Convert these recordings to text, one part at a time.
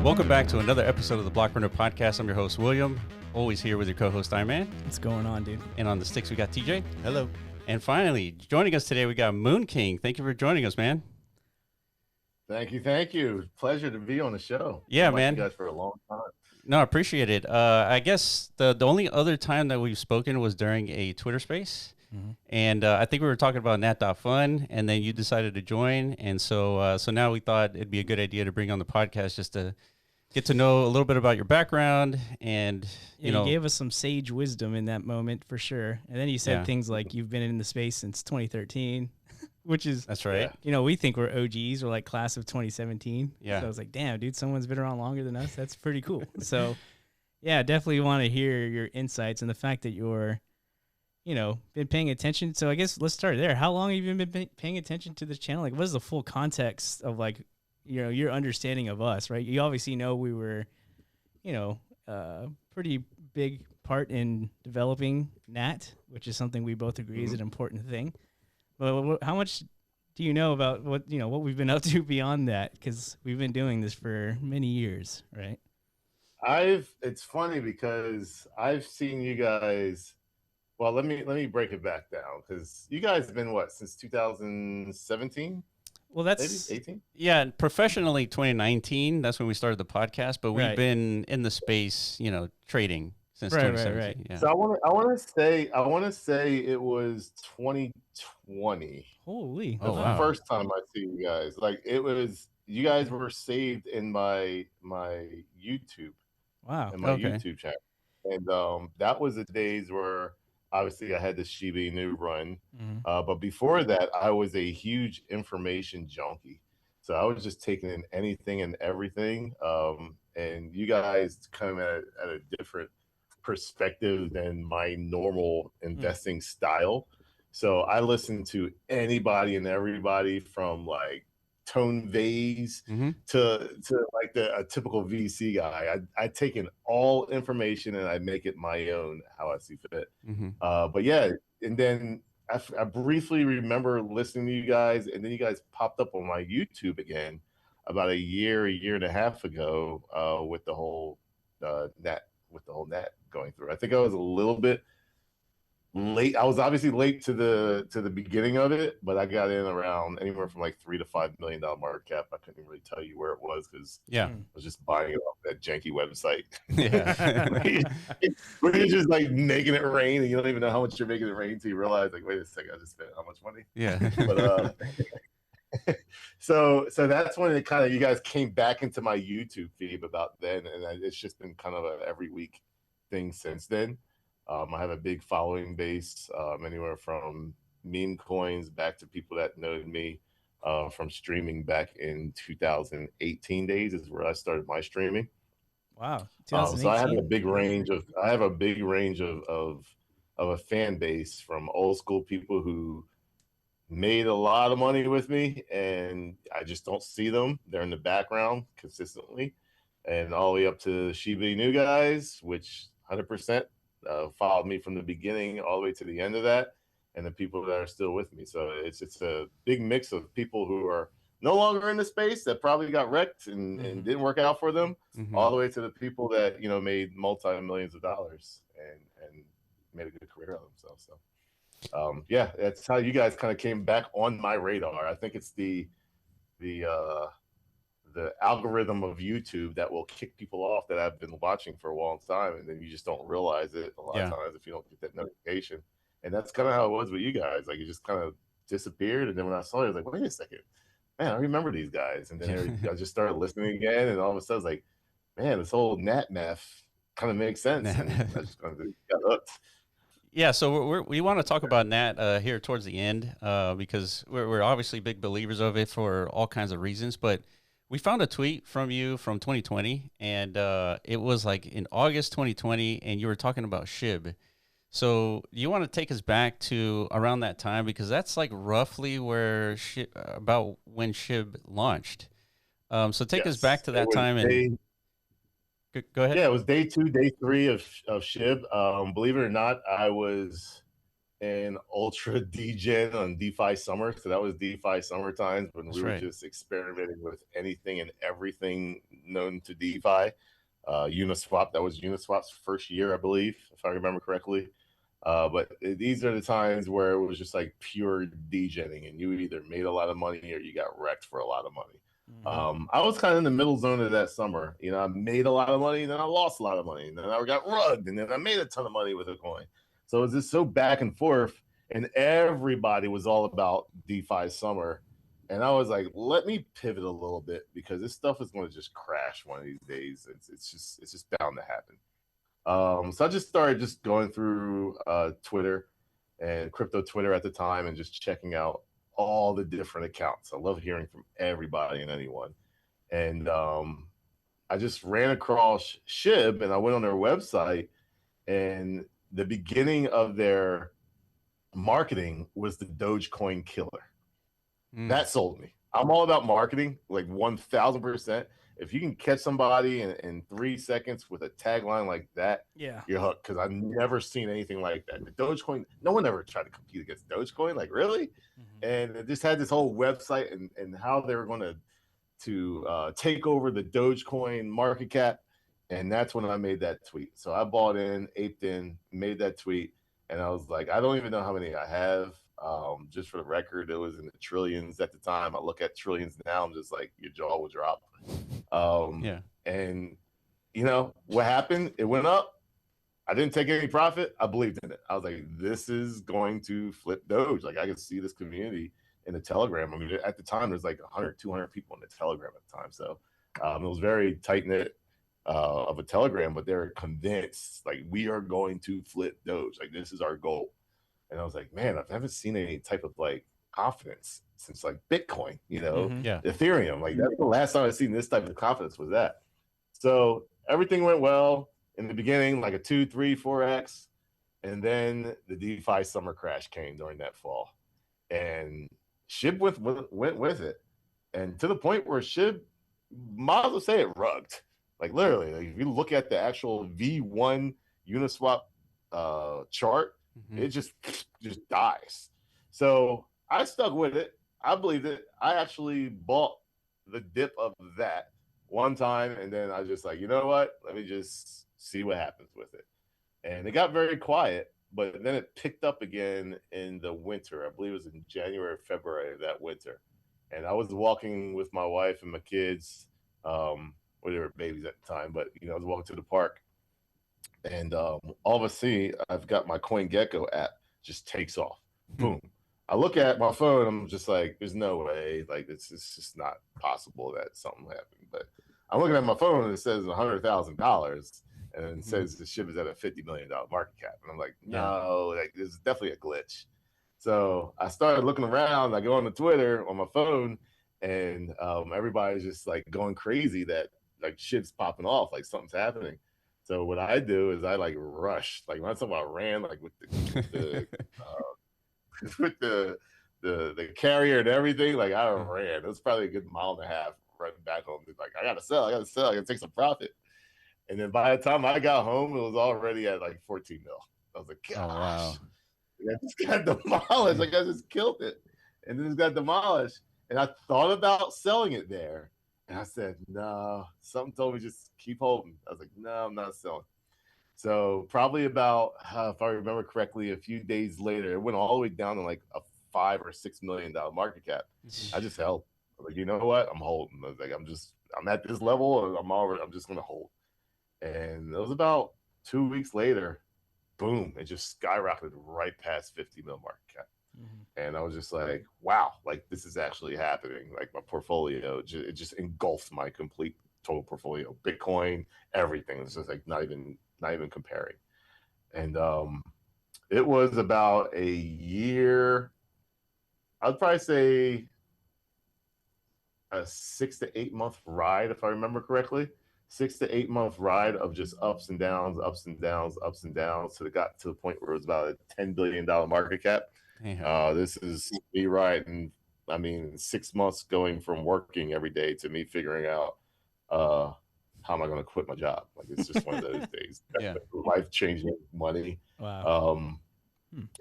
Welcome back to another episode of the Block Runner Podcast. I'm your host, William. Always here with your co-host, Iron Man. What's going on, dude? And on the sticks, we got TJ. Hello. And finally, joining us today, we got MoonKing. Thank you for joining us, man. Thank you. Pleasure to be on the show. Yeah, I've man. You guys for a long time. No, I appreciate it. I guess the only other time that we've spoken was during a Twitter space. Mm-hmm. And I think we were talking about NAT.fun, and then you decided to join. And so now we thought it'd be a good idea to bring on the podcast just to get to know a little bit about your background. And, you gave us some sage wisdom in that moment for sure. And then you said things like you've been in the space since 2013, which is, that's right. We think we're OGs. We're like class of 2017. Yeah. So I was like, damn, dude, someone's been around longer than us. That's pretty cool. So yeah, definitely want to hear your insights and the fact that you're, been paying attention. So I guess let's start there. How long have you been paying attention to this channel? Like, what is the full context of your understanding of us, right? You obviously know we were, pretty big part in developing NAT, which is something we both agree is an important thing. But how much do you know about what we've been up to beyond that? Because we've been doing this for many years, right? It's funny because I've seen you guys. Well, let me break it back down because you guys have been since 2017? Well, that's maybe 18. Yeah, professionally 2019. That's when we started the podcast, but we've been in the space, trading since 2017. Right. Yeah. So I want to say it was 2020. Holy! That's the first time I see you guys. Like it was, you guys were saved in my YouTube. Wow. In my YouTube channel, and that was the days where. Obviously, I had the Shiba Inu run, but before that, I was a huge information junkie. So I was just taking in anything and everything. And you guys come at a different perspective than my normal investing style. So I listened to anybody and everybody from like Tone Vase to like a typical VC guy. I take in all information and I make it my own how I see fit. But yeah, and then I briefly remember listening to you guys, and then you guys popped up on my YouTube again about a year and a half ago with the whole NAT going through. I think I was a little bit late. I was obviously late to the beginning of it, but I got in around anywhere from like $3 to $5 million market cap. I couldn't really tell you where it was because I was just buying it off that janky website. Where you're just like making it rain, and you don't even know how much you're making it rain till you realize, like, wait a second, I just spent how much money? Yeah. But so that's when it kind of, you guys came back into my YouTube feed about then, and it's just been kind of a every week thing since then. I have a big following base, anywhere from meme coins back to people that know me from streaming back in 2018 days is where I started my streaming. Wow. So I have a big range of a fan base from old school people who made a lot of money with me, and I just don't see them. They're in the background consistently, and all the way up to Shiba Inu guys, which 100%. Followed me from the beginning all the way to the end of that, and the people that are still with me. So it's a big mix of people who are no longer in the space that probably got wrecked and didn't work out for them, all the way to the people that made multi-millions of dollars and made a good career out of themselves. So yeah, that's how you guys kind of came back on my radar. I think it's the algorithm of YouTube that will kick people off that I've been watching for a long time, and then you just don't realize it a lot of times if you don't get that notification. And that's kind of how it was with you guys. Like, it just kind of disappeared, and then when I saw it, I was like, wait a second, man, I remember these guys. And then I just started listening again, and all of a sudden I was like, man, this whole NAT math kind of makes sense. And I just kind of got hooked. Yeah, so we want to talk about NAT here towards the end because we're obviously big believers of it for all kinds of reasons, but we found a tweet from you from 2020, and it was like in August 2020, and you were talking about SHIB. So you want to take us back to around that time, because that's like roughly where about when SHIB launched. So take us back to that time. And go ahead. Yeah, it was day 2, day 3 of SHIB. Believe it or not, I was and ultra degen on DeFi summer. So that was DeFi summer times when That's we were right. just experimenting with anything and everything known to DeFi. Uniswap, that was Uniswap's first year, I believe, if I remember correctly. But these are the times where it was just like pure degenning, and you either made a lot of money or you got wrecked for a lot of money. I was kind of in the middle zone of that summer. You know, I made a lot of money, and then I lost a lot of money, and then I got rugged, and then I made a ton of money with a coin. So it was just so back and forth, and everybody was all about DeFi summer. And I was like, let me pivot a little bit because this stuff is going to just crash one of these days. It's just bound to happen. So I just started just going through Twitter and crypto Twitter at the time and just checking out all the different accounts. I love hearing from everybody and anyone. And I just ran across SHIB and I went on their website, and the beginning of their marketing was the Dogecoin killer. That sold me. I'm all about marketing, like 1000%. If you can catch somebody in 3 seconds with a tagline like that, Yeah. you're hooked. Because I've never seen anything like that. The Dogecoin, no one ever tried to compete against Dogecoin. Like, really? And it just had this whole website and how they were going to take over the Dogecoin market cap. And that's when I made that tweet. So I bought in, aped in, made that tweet. And I was like, I don't even know how many I have. Just for the record, it was in the trillions at the time. I look at trillions now, I'm just like, your jaw will drop. Yeah. And you know what happened? It went up. I didn't take any profit. I believed in it. I was like, this is going to flip Doge. Like, I could see this community in the Telegram. I mean, at the time, there's like 100, 200 people in the Telegram at the time. So it was very tight knit of a Telegram, but they're convinced, like, we are going to flip Doge. Like, this is our goal. And I was like, man, I've never seen any type of like confidence since like Bitcoin, you know, Yeah. Ethereum. Like, that's the last time I've seen this type of confidence was that. So everything went well in the beginning, like a 2, 3, 4x. And then the DeFi summer crash came during that fall. And SHIB went with it. And to the point where SHIB, might as well say it rugged. Like, literally, like, if you look at the actual V1 Uniswap chart, it just dies. So I stuck with it. I believed it. I actually bought the dip of that one time, and then I was just like, you know what? Let me just see what happens with it. And it got very quiet, but then it picked up again in the winter. I believe it was in January or February of that winter. And I was walking with my wife and my kids. Well, they were babies at the time, but you know, I was walking to the park, and all of a sudden, I've got my CoinGecko app just takes off. Boom. I look at my phone, I'm just like, there's no way. Like, it's just not possible that something happened. But I'm looking at my phone and it says $100,000, and it says the ship is at a $50 million market cap. And I'm like, no, like, this is definitely a glitch. So I started looking around. I go on the Twitter on my phone, and everybody's just like going crazy that like shit's popping off, like something's happening. So what I do is I like rush, like when I'm talking about ran, like with the with the carrier and everything, like I ran. It was probably a good mile and a half running back home. Like, I gotta sell, I gotta take some profit. And then by the time I got home, it was already at like 14 mil. I was like, gosh, Oh, wow. I just got demolished. Like, I just killed it. And then it got demolished. And I thought about selling it there. And I said, no, something told me just keep holding. I was like, no, I'm not selling. So probably about, if I remember correctly, a few days later, it went all the way down to like a $5 or $6 million market cap. I just held. I was like, you know what? I'm holding. I was like, I'm at this level. I'm just going to hold. And it was about 2 weeks later, boom, it just skyrocketed right past 50 mil market cap. And I was just like, wow, like, this is actually happening. Like, my portfolio, it just engulfed my complete total portfolio, Bitcoin, everything. It's just like not even comparing. And it was about a year, I'd probably say a 6 to 8 month ride, if I remember correctly. 6 to 8 month ride of just ups and downs, ups and downs, ups and downs. So it got to the point where it was about a $10 billion market cap. This is me riding, I mean, 6 months going from working every day to me figuring out how am I going to quit my job. Like, it's just one of those days. Life changing money. Wow.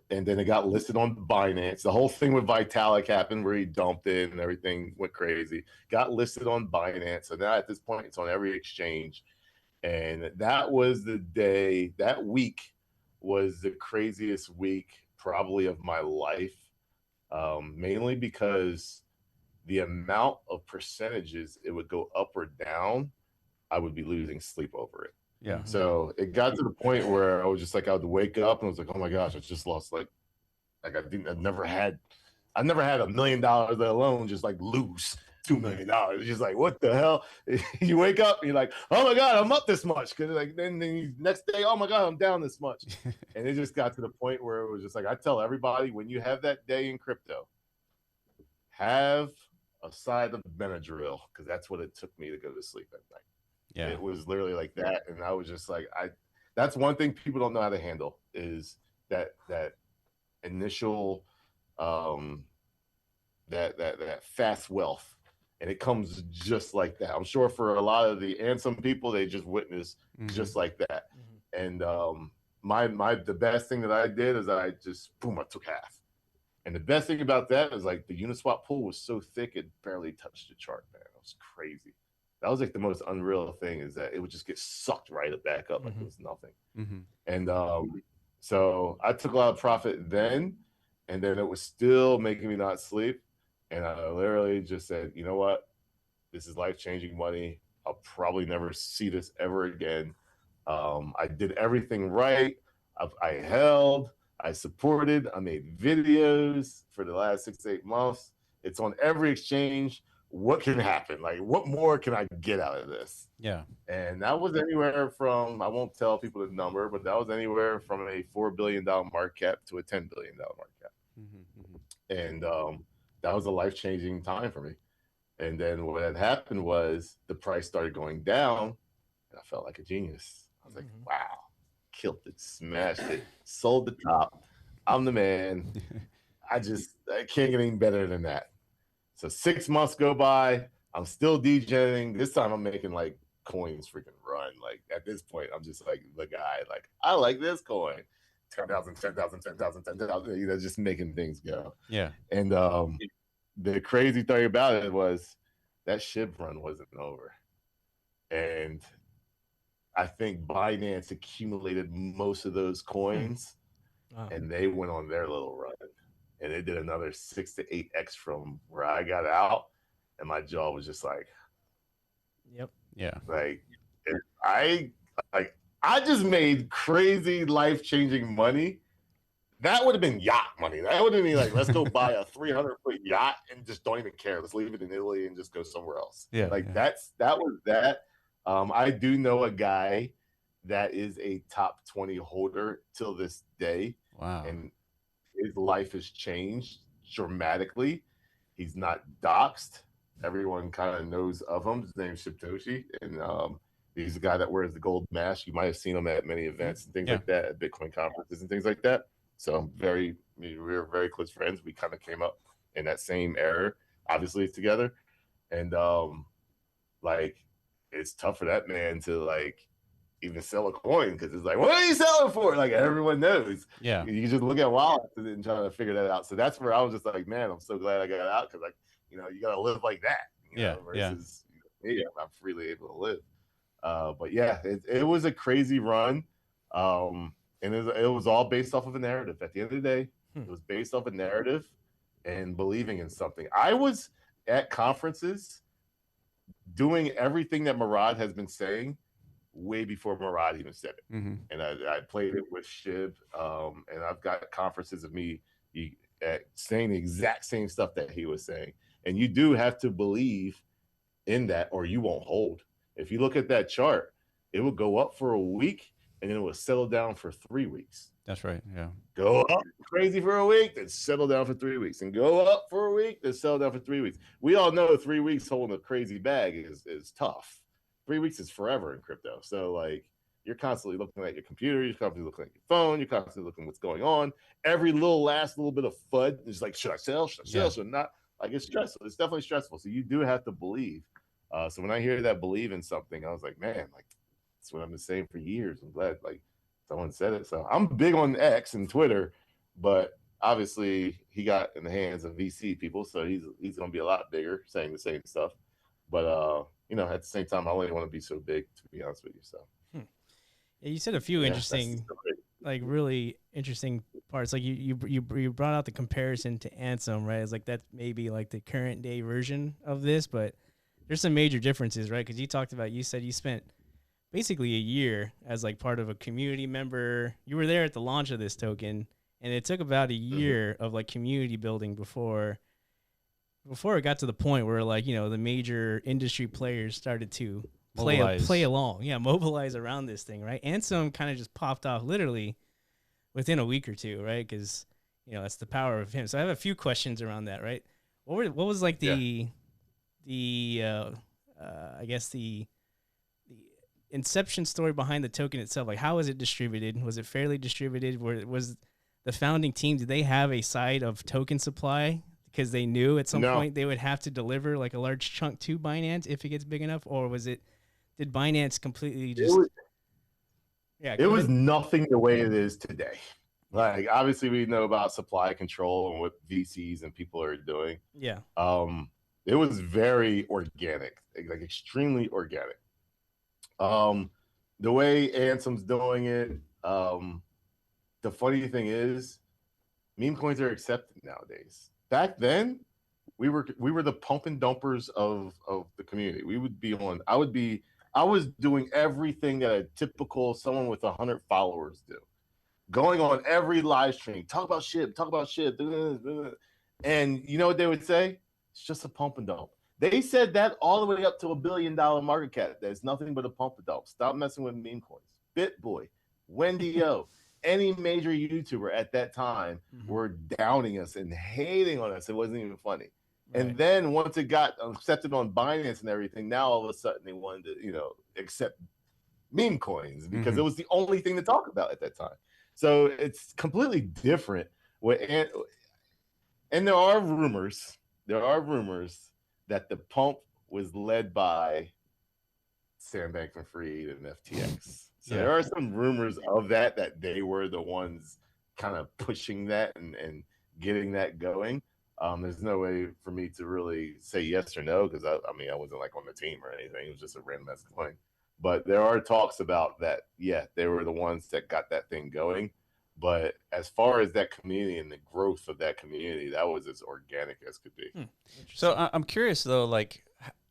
And then it got listed on Binance. The whole thing with Vitalik happened where he dumped it and everything went crazy. Got listed on Binance. So now at this point, it's on every exchange. And that was the day, that week was the craziest week probably of my life, mainly because the amount of percentages it would go up or down, I would be losing sleep over it. Yeah. So it got to the point where I was just like, I would wake up and I was like, oh my gosh, I just lost I've never had $1 million, let alone just like lose $2 million. Just like, what the hell? You wake up and you're like, oh my God, I'm up this much. Cause like then you, next day, oh my God, I'm down this much. And it just got to the point where it was just like, I tell everybody, when you have that day in crypto, have a side of Benadryl, because that's what it took me to go to sleep at night. Yeah. It was literally like that. And I was just like, that's one thing people don't know how to handle, is that initial that fast wealth. And it comes just like that. I'm sure for a lot of and some people, they just witness just like that. And the best thing that I did is I just, boom, I took half. And the best thing about that is like the Uniswap pool was so thick, it barely touched the chart, man. It was crazy. That was like the most unreal thing, is that it would just get sucked right back up like it was nothing. And so I took a lot of profit then, and then it was still making me not sleep. And I literally just said, you know what? This is life-changing money. I'll probably never see this ever again. I did everything right. I held, I supported, I made videos for the last 6 to 8 months. It's on every exchange. What can happen? Like, what more can I get out of this? Yeah. And that was anywhere from, I won't tell people the number, but that was anywhere from a $4 billion market cap to a $10 billion market cap. And that was a life-changing time for me. And then what had happened was the price started going down, and I felt like a genius. I was like, wow, killed it, smashed it, sold the top. I'm the man. I can't get any better than that. So 6 months go by, I'm still degenerating. This time I'm making like coins freaking run. Like at this point, I'm just like the guy, like, I like this coin. 10,000, 10,000, 10,000, 10,000, you know, just making things go. Yeah. And the crazy thing about it was that SHIB run wasn't over. And I think Binance accumulated most of those coins, and they went on their little run. And it did another 6 to 8x from where I got out, and my jaw was just like, yep, yeah, like I just made crazy life-changing money. That would have been yacht money. That would have been like, let's go buy a 300-foot yacht and just don't even care. Let's leave it in Italy and just go somewhere else. Yeah, like that was that. I do know a guy that is a top 20 holder till this day. Wow. And his life has changed dramatically. He's not doxxed. Everyone kind of knows of him. His name's Satoshi, and he's the guy that wears the gold mask. You might have seen him at many events and things like that, at Bitcoin conferences and things like that. So we were very close friends. We kind of came up in that same era, obviously, together. And like, it's tough for that man to like even sell a coin, because it's like, what are you selling for? Like, everyone knows. Yeah. You just look at wallets and trying to figure that out. So that's where I was just like, man, I'm so glad I got out, because, like, you know, you got to live like that. You know, versus me, I'm freely able to live. But yeah, it was a crazy run. And it was all based off of a narrative. At the end of the day, it was based off a narrative and believing in something. I was at conferences doing everything that Murad has been saying way before Murad even said it. And I played it with SHIB, and I've got conferences of me saying the exact same stuff that he was saying. And you do have to believe in that, or you won't hold. If you look at that chart, it will go up for a week, and then it will settle down for 3 weeks. That's right. Yeah. Go up crazy for a week, then settle down for 3 weeks, and go up for a week, then settle down for 3 weeks. We all know 3 weeks holding a crazy bag is tough. 3 weeks is forever in crypto. So like, you're constantly looking at your computer, you're constantly looking at your phone, you're constantly looking at what's going on. Every last little bit of FUD is like, should I sell? Should I sell? Should I not? Like, it's stressful. It's definitely stressful. So you do have to believe. So when I hear that believe in something, I was like, man, like, that's what I've been saying for years. I'm glad like someone said it. So I'm big on X and Twitter. but obviously he got in the hands of VC people, so he's going to be a lot bigger, saying the same stuff. But at the same time, I only want to be so big, to be honest with you. So, yeah, you said a few interesting, like really interesting parts. Like you brought out the comparison to Ansem, right? It's like that's maybe like the current day version of this, but there's some major differences, right? Because you said you spent basically a year as like part of a community member. You were there at the launch of this token, and it took about a year of like community building before it got to the point where like the major industry players started to play along, mobilize around this thing, right? Ansem kind of just popped off literally within a week or two, right? Because that's the power of him. So I have a few questions around that, right? What was like I guess the inception story behind the token itself? Like, how was it distributed? Was it fairly distributed? Was the founding team, did they have a side of token supply because they knew at some point they would have to deliver like a large chunk to Binance if it gets big enough? Or did Binance completely just... It was nothing the way it is today. Like, obviously we know about supply control and what VCs and people are doing. Yeah. It was very organic, like extremely organic. The way Ansem's doing it, the funny thing is, meme coins are accepted nowadays. Back then, we were the pump and dumpers of the community. We would be on. I was doing everything that a typical someone with 100 followers do, going on every live stream, talk about SHIB, and you know what they would say? It's just a pump and dump. They said that all the way up to $1 billion market cap. That's nothing but a pump and dump. Stop messing with meme coins. BitBoy, Wendy O, any major YouTuber at that time were downing us and hating on us. It wasn't even funny. Right. And then once it got accepted on Binance and everything, now all of a sudden they wanted to, accept meme coins because it was the only thing to talk about at that time. So it's completely different. And there are rumors that the pump was led by Sam Bankman-Fried and FTX. So there are some rumors of that they were the ones kind of pushing that and getting that going. There's no way for me to really say yes or no because I wasn't like on the team or anything. It was just a random ass coin. But there are talks about that. Yeah, they were the ones that got that thing going. But as far as that community and the growth of that community, that was as organic as could be. So I'm curious though, like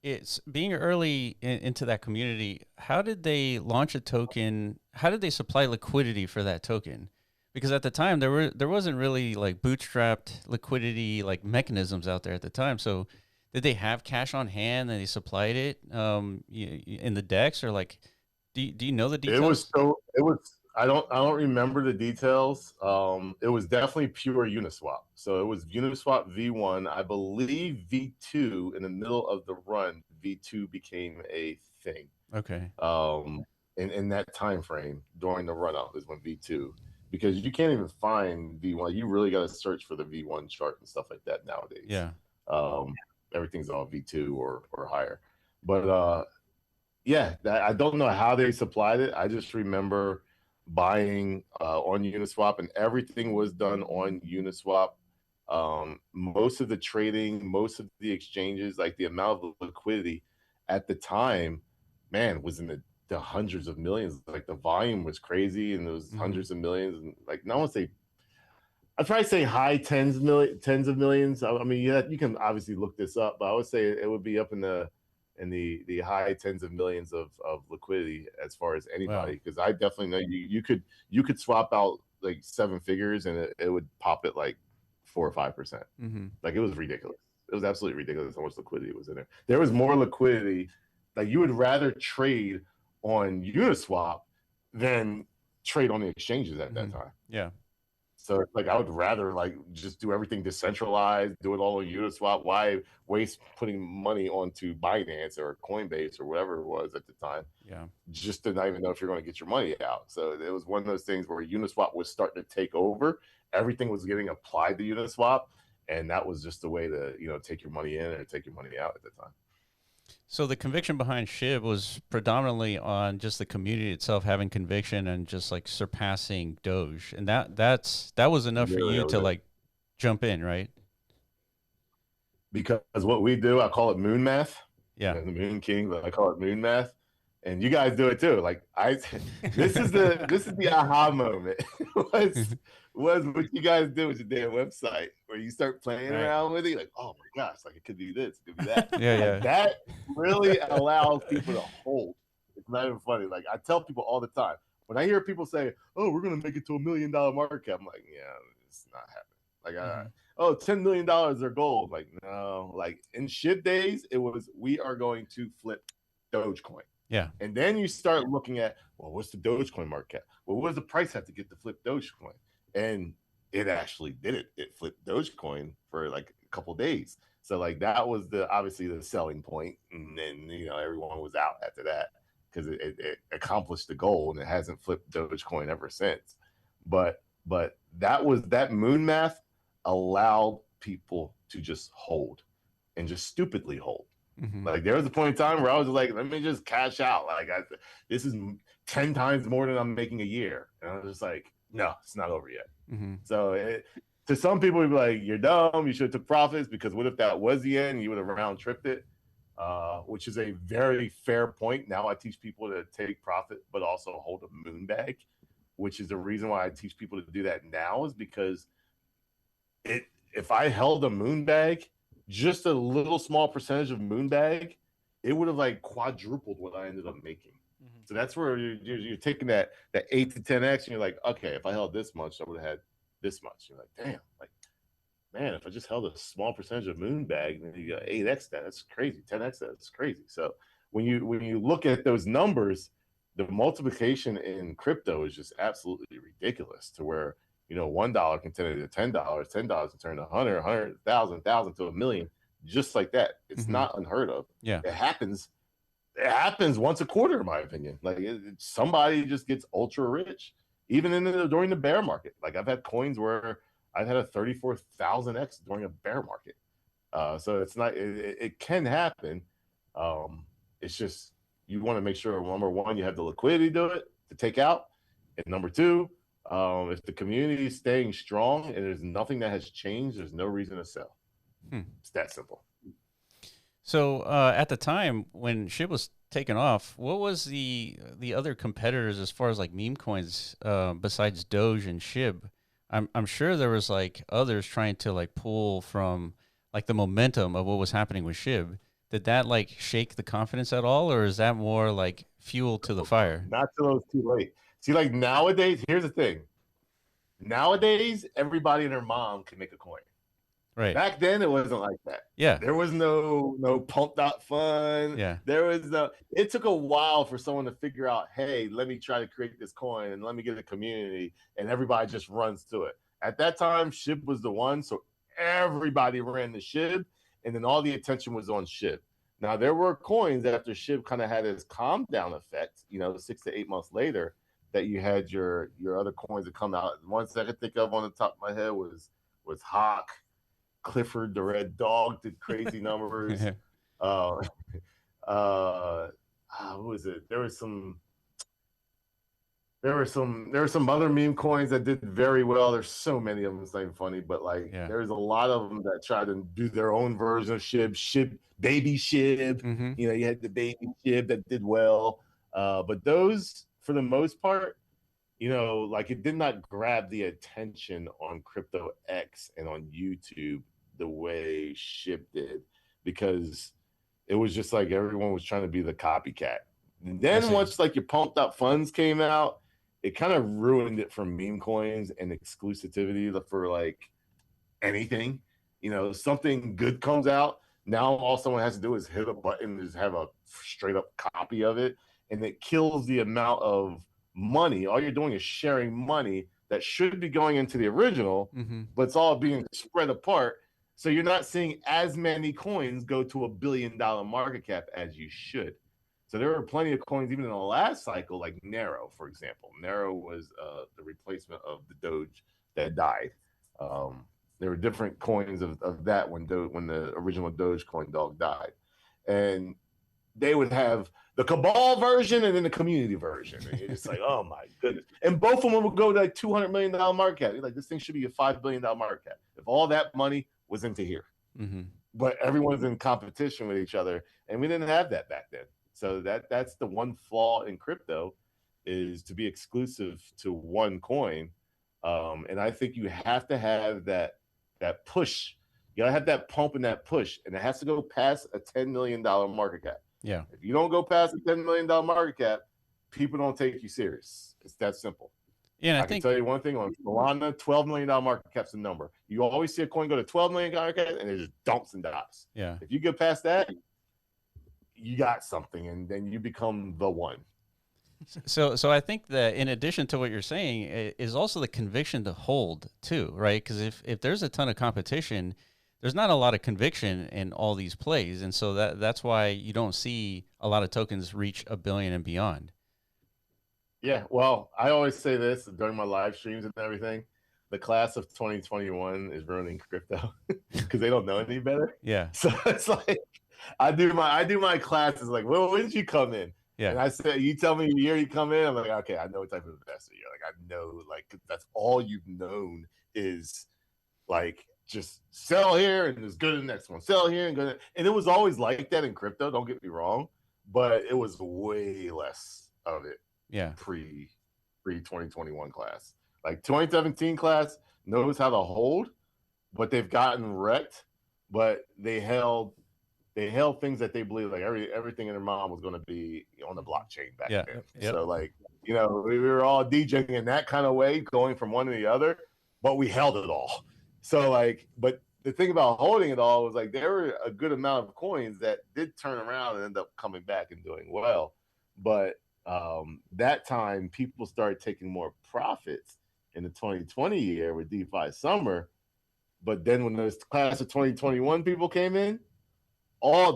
it's being early into that community. How did they launch a token? How did they supply liquidity for that token? Because at the time there wasn't really like bootstrapped liquidity like mechanisms out there at the time. So did they have cash on hand and they supplied it in the DEX, or like do you know the details? It was. I don't remember the details. It was definitely pure Uniswap. So it was Uniswap V1. I believe V2 in the middle of the run, V2 became a thing. Okay. In that time frame during the run up is when V2, because you can't even find V1. You really got to search for the V1 chart and stuff like that nowadays. Yeah. Everything's all V2 or higher. But I don't know how they supplied it. I just remember buying on Uniswap, and everything was done on Uniswap. Most of the trading, most of the exchanges, like the amount of liquidity at the time, man, was in the hundreds of millions. Like the volume was crazy, and there was hundreds of millions. And like, no one say, I'd probably say high tens of millions. I mean, you can obviously look this up, but I would say it would be up in the high tens of millions of liquidity as far as anybody, because I definitely know you could swap out like 7 figures and it would pop it like 4 or 5%. Like it was ridiculous. It was absolutely ridiculous how much liquidity was in there. There was more liquidity. Like you would rather trade on Uniswap than trade on the exchanges at that time. Yeah. So it's like I would rather like just do everything decentralized, do it all on Uniswap. Why waste putting money onto Binance or Coinbase or whatever it was at the time? Yeah, just to not even know if you're going to get your money out. So it was one of those things where Uniswap was starting to take over. Everything was getting applied to Uniswap, and that was just the way to take your money in or take your money out at the time. So the conviction behind SHIB was predominantly on just the community itself having conviction and just like surpassing Doge, and that was enough for Really, you that was to it. like jump in, right? Because what we do, I call it moon math. Yeah. The MoonKing, but I call it moon math. And you guys do it too. Like this is the aha moment. was what you guys do with your damn website where you start playing Right. around with it, like, oh my gosh, like it could be this, it could be that. Yeah, Like yeah. that really allows people to hold. It's not even funny. Like I tell people all the time, when I hear people say, "Oh, we're gonna make it to $1 million market cap," I'm like, yeah, it's not happening. Like, oh, $10 million their goal. Like, no, like in SHIB days, it was we are going to flip Dogecoin. Yeah. And then you start looking at, well, what's the Dogecoin market cap? Well, what does the price have to get to flip Dogecoin? And it actually did it. It flipped Dogecoin for like a couple days. So like that was obviously the selling point. And then everyone was out after that because it accomplished the goal and it hasn't flipped Dogecoin ever since. But that moon math allowed people to just hold and just stupidly hold. Mm-hmm. Like there was a point in time where I was like, let me just cash out. Like this is 10 times more than I'm making a year. And I was just like, no, it's not over yet. Mm-hmm. So to some people, would be like, you're dumb. You should have took profits because what if that was the end? You would have round tripped it, which is a very fair point. Now I teach people to take profit, but also hold a moon bag, which is the reason why I teach people to do that now is because if I held a moon bag, just a little small percentage of moon bag, it would have like quadrupled what I ended up making. Mm-hmm. So that's where you're taking that 8 to 10x, and you're like, okay, if I held this much, I would have had this much. You're like, damn, like, man, if I just held a small percentage of moon bag, then you got 8x that's crazy. 10x that's crazy. So when you look at those numbers, the multiplication in crypto is just absolutely ridiculous to where $1 can turn into $10, $10 can turn to 100, 100,000, 1,000 to 1,000,000, just like that. It's Mm-hmm. not unheard of. Yeah, it happens. It happens once a quarter, in my opinion. Like somebody just gets ultra rich, even during the bear market. Like I've had coins where I've had a 34,000x during a bear market. So it's not. It can happen. It's just you want to make sure number one, you have the liquidity to do it to take out, and number two, if the community is staying strong and there's nothing that has changed, there's no reason to sell. It's that simple. So at the time when SHIB was taken off, what was the other competitors as far as like meme coins besides Doge and SHIB? I'm sure there was like others trying to like pull from like the momentum of what was happening with SHIB. Did that like shake the confidence at all, or is that more like fuel to the fire? Not till it's too late. See, like nowadays, here's the thing. Nowadays, everybody and their mom can make a coin. Right. Back then, it wasn't like that. Yeah. There was no pumped out fun. Yeah. There was no. It took a while for someone to figure out, hey, let me try to create this coin and let me get a community, and everybody just runs to it. At that time, SHIB was the one, so everybody ran the SHIB, and then all the attention was on SHIB. Now there were coins after SHIB kind of had its calm down effect, 6 to 8 months later, that you had your other coins that come out. The ones that I could think of on the top of my head was Hawk. Clifford the Red Dog did crazy numbers. What was it? There were some other meme coins that did very well. There's so many of them, it's not even funny, but like there's a lot of them that tried to do their own version of SHIB, baby SHIB. Mm-hmm. You had the baby SHIB that did well. But those, for the most part, like it did not grab the attention on Crypto X and on YouTube the way SHIB did, because it was just like everyone was trying to be the copycat. And then once like your pumped up funds came out, it kind of ruined it for meme coins and exclusivity for like anything. Something good comes out, now all someone has to do is hit a button and just have a straight up copy of it, and it kills the amount of money. All you're doing is sharing money that should be going into the original, but it's all being spread apart. So you're not seeing as many coins go to $1 billion market cap as you should. So there were plenty of coins even in the last cycle, like Nero, for example. Nero was the replacement of the Doge that died. There were different coins of that when the original Dogecoin dog died. And they would have the cabal version and then the community version. And you're just like, oh my goodness. And both of them would go to like $200 million market cap. You're like, this thing should be a $5 billion market cap if all that money was into here. Mm-hmm. But everyone's in competition with each other, and we didn't have that back then. So that's the one flaw in crypto, is to be exclusive to one coin. And I think you have to have that push. You gotta have that pump and that push, and it has to go past a $10 million market cap. Yeah. If you don't go past a $10 million market cap, people don't take you serious. It's that simple. Yeah, and I can tell you one thing on Solana, $12 million market cap's the number. You always see a coin go to 12 million market cap and it just dumps and dies. Yeah. If you get past that, you got something, and then you become the one. So I think that in addition to what you're saying is also the conviction to hold too, right? Because if there's a ton of competition, there's not a lot of conviction in all these plays, and so that's why you don't see a lot of tokens reach $1 billion and beyond. Yeah, well, I always say this during my live streams and everything. The class of 2021 is ruining crypto because they don't know any better. Yeah. So it's like I do my classes like, well, when did you come in? Yeah. And I said, you tell me the year you come in. I'm like, okay, I know what type of investor you're. Like, I know, like, that's all you've known is like just sell here and just go to the next one. Sell here and go to, and it was always like that in crypto. Don't get me wrong, but it was way less of it. Yeah. Pre 2021 class. Like 2017 class knows how to hold, but they've gotten wrecked. But they held things that they believe, like everything in their mind was going to be on the blockchain back then. Yep. So like, you know, we were all DJing in that kind of way, going from one to the other, but we held it all. So like, but the thing about holding it all was like there were a good amount of coins that did turn around and end up coming back and doing well. But that time people started taking more profits in the 2020 year with DeFi summer. But then when this class of 2021 people came in,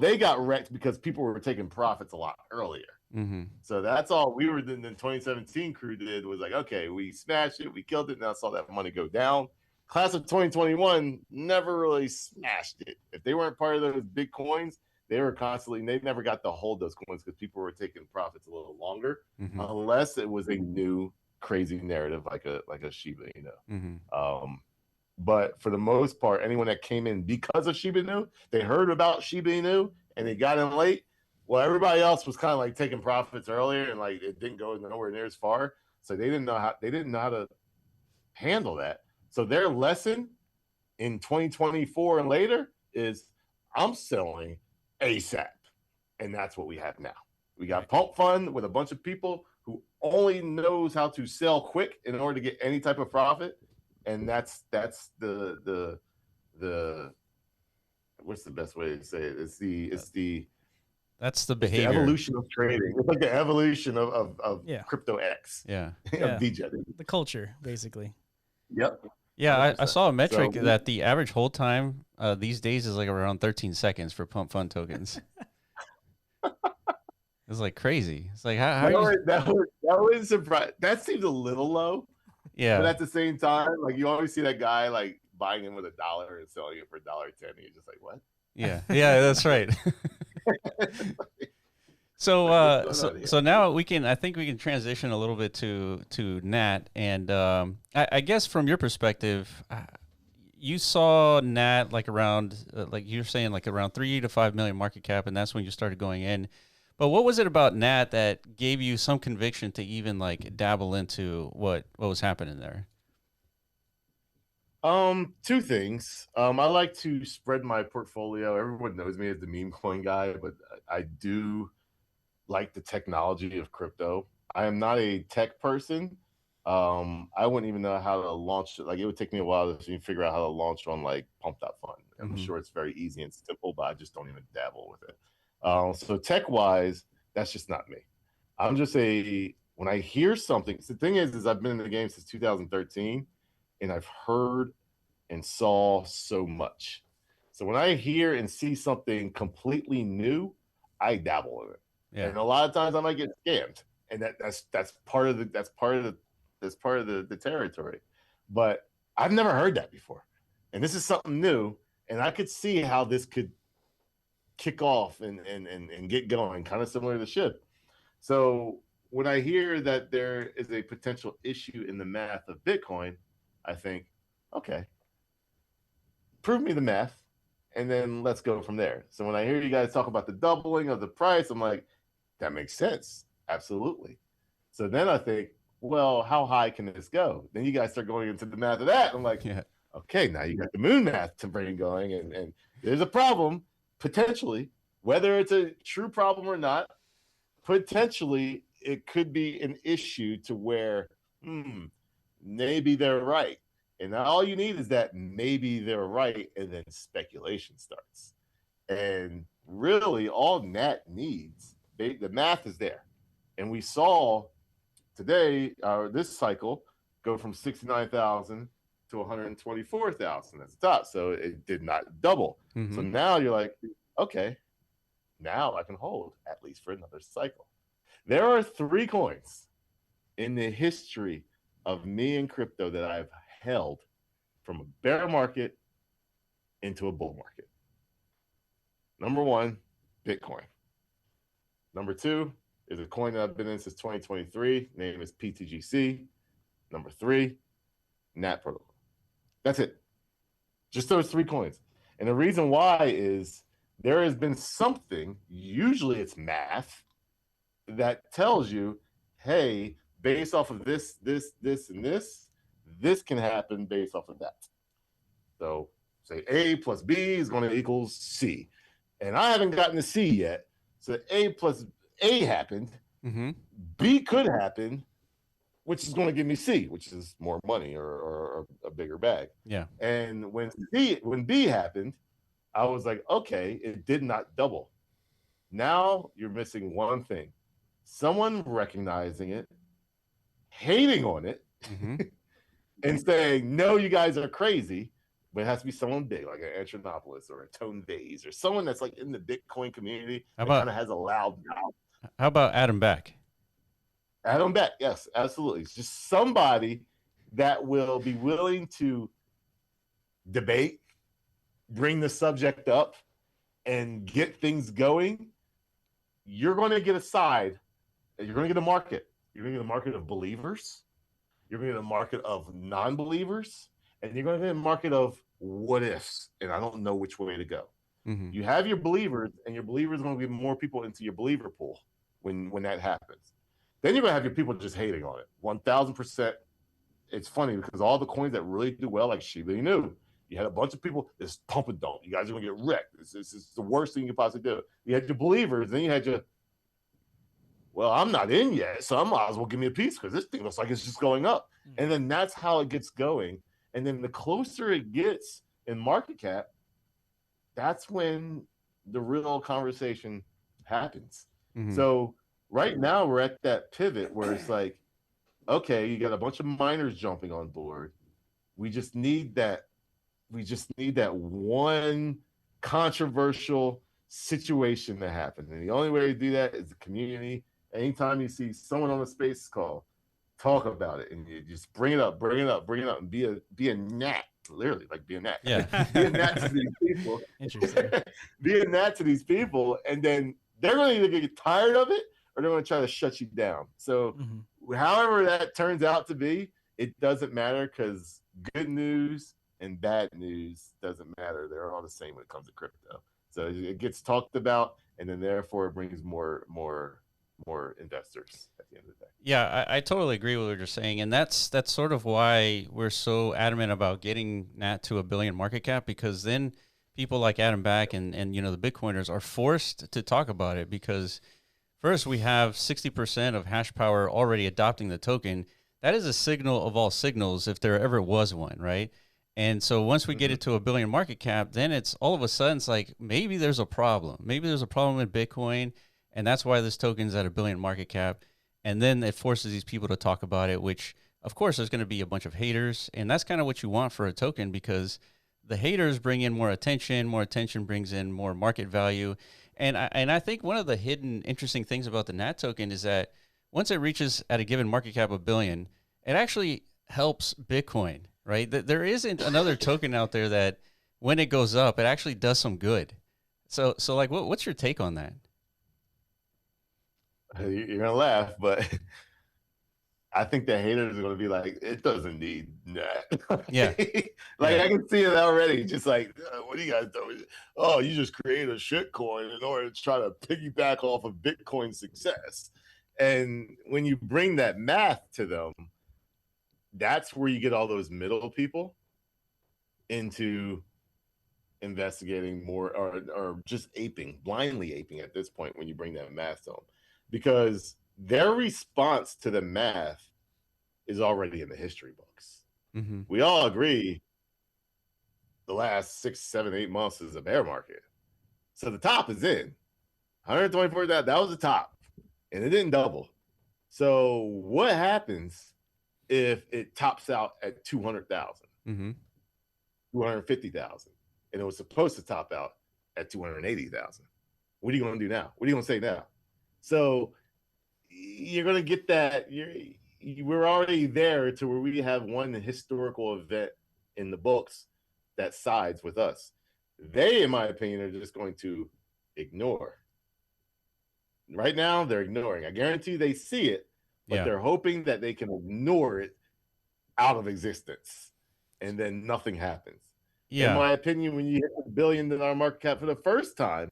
they got wrecked because people were taking profits a lot earlier. Mm-hmm. So that's all we were doing. The 2017 crew did was like, okay, we smashed it, we killed it, now saw that money go down. Class of 2021 never really smashed it. If they weren't part of those big coins, they were constantly, they never got to hold those coins because people were taking profits a little longer, unless it was a new crazy narrative like a Shiba Inu. Mm-hmm. But for the most part, anyone that came in because of Shiba Inu, they heard about Shiba Inu and they got in late. Well, everybody else was kind of like taking profits earlier and like it didn't go nowhere near as far. So they didn't know how to handle that. So their lesson in 2024 and later is I'm selling ASAP. And that's what we have now. We got Pump Fund with a bunch of people who only knows how to sell quick in order to get any type of profit. And that's the what's the best way to say it? That's the behavior. The evolution of trading. It's like the evolution of Crypto X. Yeah. DJ. The culture, basically. Yep. Yeah, I saw a metric that the average hold time these days is like around 13 seconds for Pump Fund tokens. It's like crazy. It's like how that was surprised. That seems a little low. Yeah. But at the same time, like you always see that guy like buying in with $1 and selling it for $1.10. And you're just like, what? Yeah. Yeah, that's right. So now I think we can transition a little bit to NAT, and I guess from your perspective, you saw NAT like around like you're saying like around 3 to 5 million market cap, and that's when you started going in. But what was it about NAT that gave you some conviction to even like dabble into what was happening there? Two things. I like to spread my portfolio. Everyone knows me as the meme coin guy, but I do like the technology of crypto. I am not a tech person. I wouldn't even know how to launch it. Like it would take me a while to figure out how to launch on like Pump.fund. I'm sure it's very easy and simple, but I just don't even dabble with it. So tech wise, that's just not me. I'm just when I hear something, the thing is I've been in the game since 2013 and I've heard and saw so much. So when I hear and see something completely new, I dabble in it. Yeah. And a lot of times I might get scammed. And that's part of the territory. But I've never heard that before. And this is something new. And I could see how this could kick off and get going, kind of similar to SHIB. So when I hear that there is a potential issue in the math of Bitcoin, I think, okay, prove me the math, and then let's go from there. So when I hear you guys talk about the doubling of the price, I'm like, that makes sense. Absolutely. So then I think, well, how high can this go? Then you guys start going into the math of that. I'm like, yeah. Okay, now you got the moon math to bring going, and there's a problem, potentially, whether it's a true problem or not, potentially it could be an issue to where, maybe they're right. And all you need is that maybe they're right, and then speculation starts. And really all NAT needs, the math is there. And we saw today, this cycle, go from 69,000 to 124,000 at the top. So it did not double. Mm-hmm. So now you're like, okay, now I can hold at least for another cycle. There are 3 coins in the history of me and crypto that I've held from a bear market into a bull market. Number 1, Bitcoin. Number 2 is a coin that I've been in since 2023. Name is PTGC. Number 3, NAT protocol. That's it. Just those 3 coins. And the reason why is there has been something, usually it's math, that tells you, hey, based off of this, and this can happen based off of that. So say A plus B is going to equal C. And I haven't gotten to C yet. So A plus A happened. Mm-hmm. B could happen, which is going to give me C, which is more money or a bigger bag. Yeah. And when B happened, I was like, okay, it did not double. Now you're missing one thing. Someone recognizing it, hating on it, mm-hmm. and saying, no, you guys are crazy, but it has to be someone big, like an Antonopoulos or a Tone Vays or someone that's like in the Bitcoin community that kind of has a loud mouth. How about Adam Back? Adam Back, yes, absolutely. It's just somebody that will be willing to debate, bring the subject up, and get things going. You're going to get a side. You're going to get a market. You're going to get a market of believers. You're going to get a market of non-believers. And you're going to get a market of what ifs. And I don't know which way to go. Mm-hmm. You have your believers, and your believers are going to get more people into your believer pool when that happens. Then you're going to have your people just hating on it. 1,000%. It's funny because all the coins that really do well, like Shiba Inu, you had a bunch of people, this pump and dump. You guys are going to get wrecked. This is the worst thing you can possibly do. You had your believers, then you had your, well, I'm not in yet, so I might as well give me a piece because this thing looks like it's just going up. Mm-hmm. And then that's how it gets going. And then the closer it gets in market cap, that's when the real conversation happens. Mm-hmm. So right now we're at that pivot where it's like, okay, you got a bunch of miners jumping on board. We just need that one controversial situation to happen. And the only way to do that is the community. Anytime you see someone on a space call, talk about it, and you just bring it up, and be a gnat, literally, like be a gnat. Yeah. Be a gnat to these people. Interesting. Be a gnat to these people, and then they're going to either get tired of it or they're going to try to shut you down. So however that turns out to be, it doesn't matter because good news and bad news doesn't matter. They're all the same when it comes to crypto. So it gets talked about, and then therefore it brings more investors at the end of the day. Yeah, I totally agree with what you're saying, and that's sort of why we're so adamant about getting NAT to $1 billion market cap, because then people like Adam Back and the Bitcoiners are forced to talk about it, because first we have 60% of hash power already adopting the token. That is a signal of all signals if there ever was one, right? And so once we get it to $1 billion market cap, then it's all of a sudden it's like maybe there's a problem. Maybe there's a problem with Bitcoin, and that's why this token's at $1 billion market cap. And then it forces these people to talk about it, which of course there's going to be a bunch of haters, and that's kind of what you want for a token, because the haters bring in more attention brings in more market value. And I think one of the hidden interesting things about the NAT token is that once it reaches at a given market cap of $1 billion, it actually helps Bitcoin, right? There isn't another token out there that when it goes up, it actually does some good. So like, what's your take on that? You're gonna laugh, but I think the haters are gonna be like, it doesn't need NAT. Yeah. Like Yeah. I can see it already. Just like, what do you guys do? Oh, you just create a shit coin in order to try to piggyback off of Bitcoin's success. And when you bring that math to them, that's where you get all those middle people into investigating more, or just blindly aping at this point when you bring that math to them, because their response to the math is already in the history books. Mm-hmm. We all agree the last 6, 7, 8 months is a bear market. So the top is in 124. That was the top, and it didn't double. So what happens if it tops out at 200,000, 250,000, and it was supposed to top out at 280,000? What are you going to do now? What are you going to say now? So you're going to get that. We're already there to where we have one historical event in the books that sides with us. They, in my opinion, are just going to ignore. Right now, they're ignoring. I guarantee they see it, but they're hoping that they can ignore it out of existence, and then nothing happens. In my opinion, when you hit $1 billion market cap for the first time,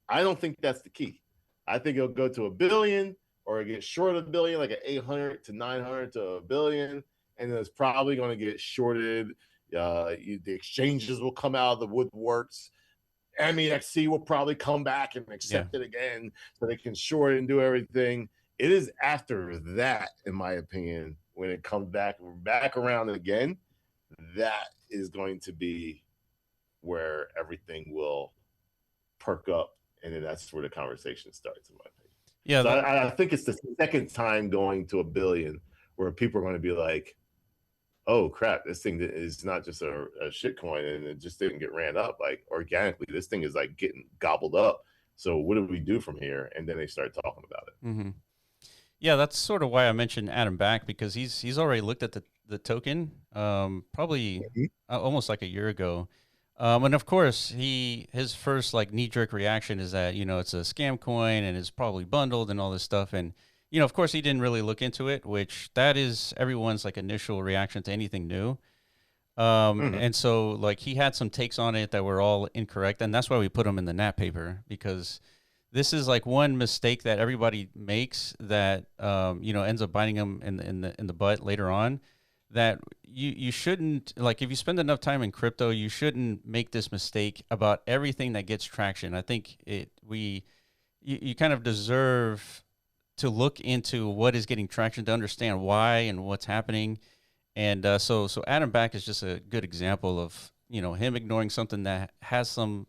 I don't think that's the key. I think it'll go to $1 billion, or it gets short of $1 billion, like an 800 to 900 to $1 billion, and then it's probably going to get shorted. The exchanges will come out of the woodworks. MEXC will probably come back and accept it again, so they can short it and do everything. It is after that, in my opinion, when it comes back around again, that is going to be where everything will perk up, and then that's where the conversation starts, in my opinion. Yeah, so I think it's the second time going to $1 billion where people are going to be like, oh crap, this thing is not just a shit coin, and it just didn't get ran up like organically. This thing is like getting gobbled up. So what do we do from here? And then they start talking about it. Mm-hmm. Yeah, that's sort of why I mentioned Adam Back, because he's already looked at the token probably almost like a year ago. And of course, his first like knee-jerk reaction is that, it's a scam coin and it's probably bundled and all this stuff. And, of course, he didn't really look into it, which that is everyone's like initial reaction to anything new. And so like he had some takes on it that were all incorrect. And that's why we put him in the NAT paper, because this is like one mistake that everybody makes that, ends up biting them in the butt later on. That you shouldn't, like, if you spend enough time in crypto, you shouldn't make this mistake about everything that gets traction. I think you kind of deserve to look into what is getting traction to understand why and what's happening. And so Adam Back is just a good example of, him ignoring something that has some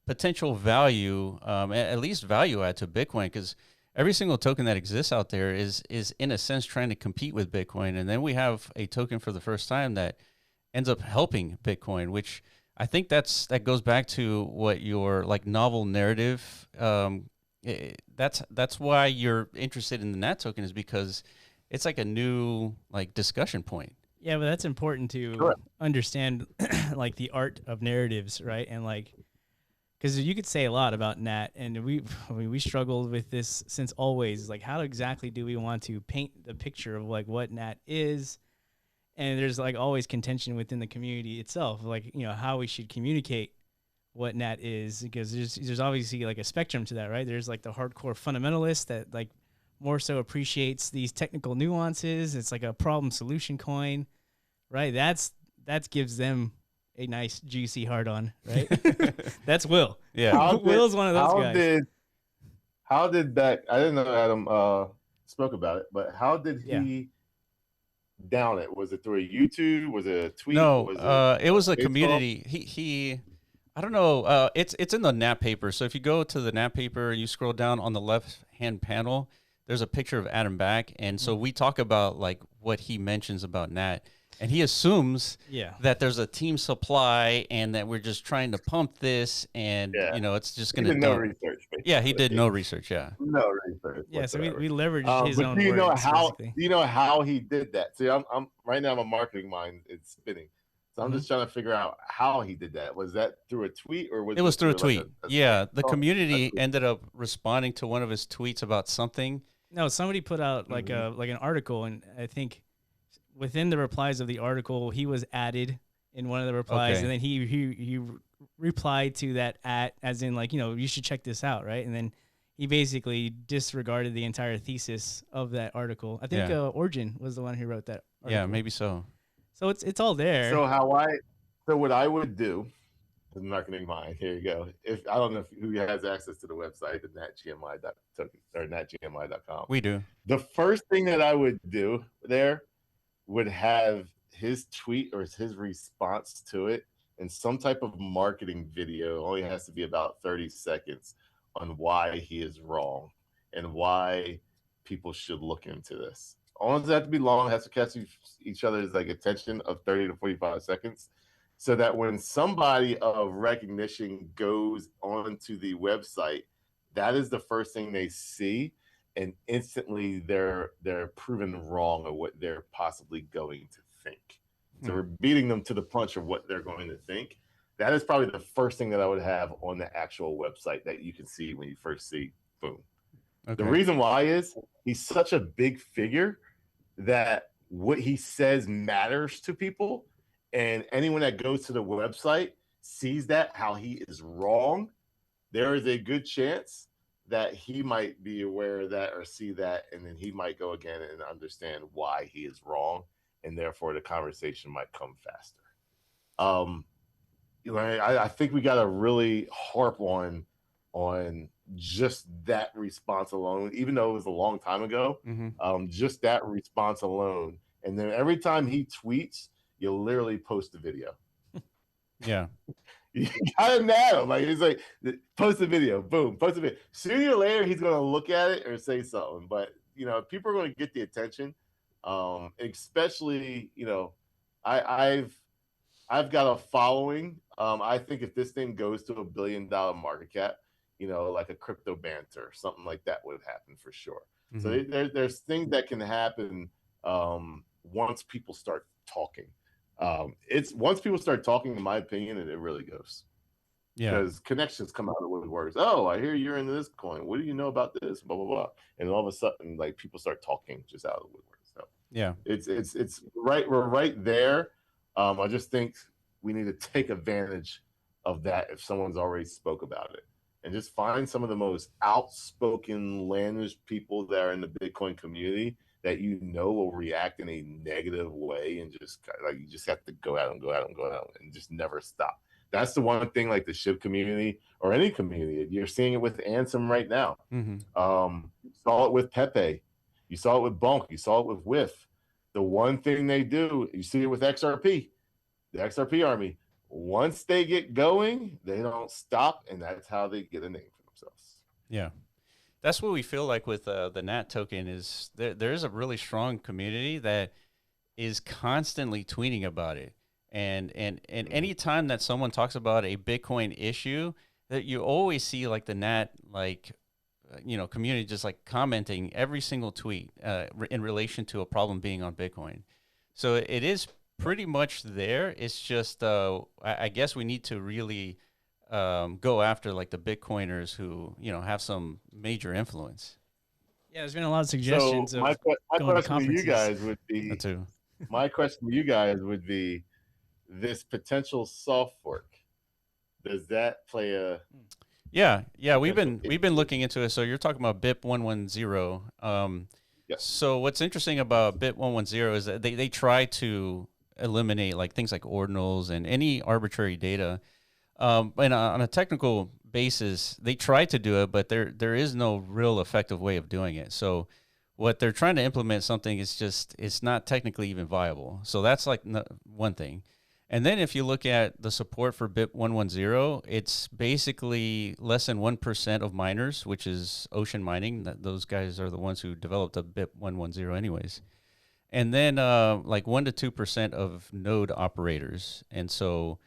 potential value, at least value add to Bitcoin, because every single token that exists out there is in a sense trying to compete with Bitcoin. And then we have a token for the first time that ends up helping Bitcoin, which I think that goes back to what your like novel narrative. That's why you're interested in the NAT token, is because it's like a new like discussion point. Yeah, but that's important to understand like the art of narratives, right? And like, because you could say a lot about NAT, and we struggled with this since always. Like, how exactly do we want to paint the picture of like what NAT is? And there's like always contention within the community itself, like, how we should communicate what NAT is, because there's obviously like a spectrum to that, right? There's like the hardcore fundamentalist that like more so appreciates these technical nuances. It's like a problem solution coin, right? That gives them a nice juicy hard on, right? That's Will. Yeah. Will's one of those guys. How did that? I didn't know Adam spoke about it, but how did he down it? Was it through a YouTube? Was it a tweet? No, it was a community. He I don't know. It's in the NAT paper. So if you go to the NAT paper and you scroll down on the left hand panel, there's a picture of Adam Back, and so we talk about like what he mentions about NAT. And he assumes that there's a team supply and that we're just trying to pump this, and it's just going to no research. Basically. Yeah, he did no research. No research. Yeah, so we leveraged his own. Do you know how he did that? See, I'm right now. My marketing mind is spinning. So I'm just trying to figure out how he did that. Was that through a tweet or was It was through a tweet. like yeah, the Oh, community ended up responding to one of his tweets about something. No, somebody put out like an article, and I think within the replies of the article, he was added in one of the replies, Okay. and then he replied to that as in like, you should check this out, right? And then he basically disregarded the entire thesis of that article. I think Origin was the one who wrote that article. Yeah, maybe so. So it's all there. So what I would do, the marketing mind. Here you go. If I don't know who has access to the website, the natgmi.com. We do. The first thing that I would do there would have his tweet or his response to it in some type of marketing video. Only has to be about 30 seconds on why he is wrong and why people should look into this. Only does have to be long. It has to catch each other's like attention of 30 to 45 seconds. So that when somebody of recognition goes onto the website, that is the first thing they see, and instantly they're proven wrong of what they're possibly going to think. So we're beating them to the punch of what they're going to think. That is probably the first thing that I would have on the actual website that you can see when you first see boom. Okay. The reason why is he's such a big figure that what he says matters to people. And anyone that goes to the website sees that, how he is wrong, there is a good chance that he might be aware of that or see that, and then he might go again and understand why he is wrong, and therefore the conversation might come faster. I think we got to really harp on just that response alone, even though it was a long time ago. Just that response alone, and then every time he tweets, you'll literally post a video. Yeah. You gotta nail him. Like, it's like, post a video, boom, post a video. Sooner or later, he's gonna look at it or say something. But people are gonna get the attention. Especially, I've got a following. I think if this thing goes to $1 billion market cap, like a crypto banter or something like that would happen for sure. So there's things that can happen once people start talking. It's once people start talking, in my opinion, and it really goes. Yeah. Because connections come out of woodworks. Oh, I hear you're into this coin. What do you know about this? Blah blah blah. And all of a sudden, like, people start talking just out of the woodwork. So yeah, it's right. We're right there. I just think we need to take advantage of that if someone's already spoke about it, and just find some of the most outspoken, landish people that are in the Bitcoin community that will react in a negative way, and just like, you just have to go at them and just never stop. That's the one thing, like the SHIB community or any community, you're seeing it with Ansem right now. You saw it with Pepe, you saw it with Bonk, you saw it with Whiff. The one thing they do, you see it with XRP, the XRP army. Once they get going, they don't stop, and that's how they get a name for themselves. Yeah. That's what we feel like with the NAT token is there is a really strong community that is constantly tweeting about it. And any time that someone talks about a Bitcoin issue, that you always see like the NAT, community just like commenting every single tweet in relation to a problem being on Bitcoin. So it is pretty much there. It's just, I guess we need to really go after like the Bitcoiners who have some major influence. Yeah, there's been a lot of suggestions. So my question to you guys would be, my question to you guys would be, this potential soft fork, does that play a? Yeah, we've been looking into it. So you're talking about BIP 110. Yes. So what's interesting about BIP 110 is that they try to eliminate like things like ordinals and any arbitrary data. And on a technical basis, they try to do it, but there is no real effective way of doing it. So what they're trying to implement something is just, it's not technically even viable. So that's like one thing. And then if you look at the support for BIP 110, it's basically less than 1% of miners, which is Ocean Mining. Those guys are the ones who developed a BIP 110 anyways. And then like 1 to 2% of node operators. And so,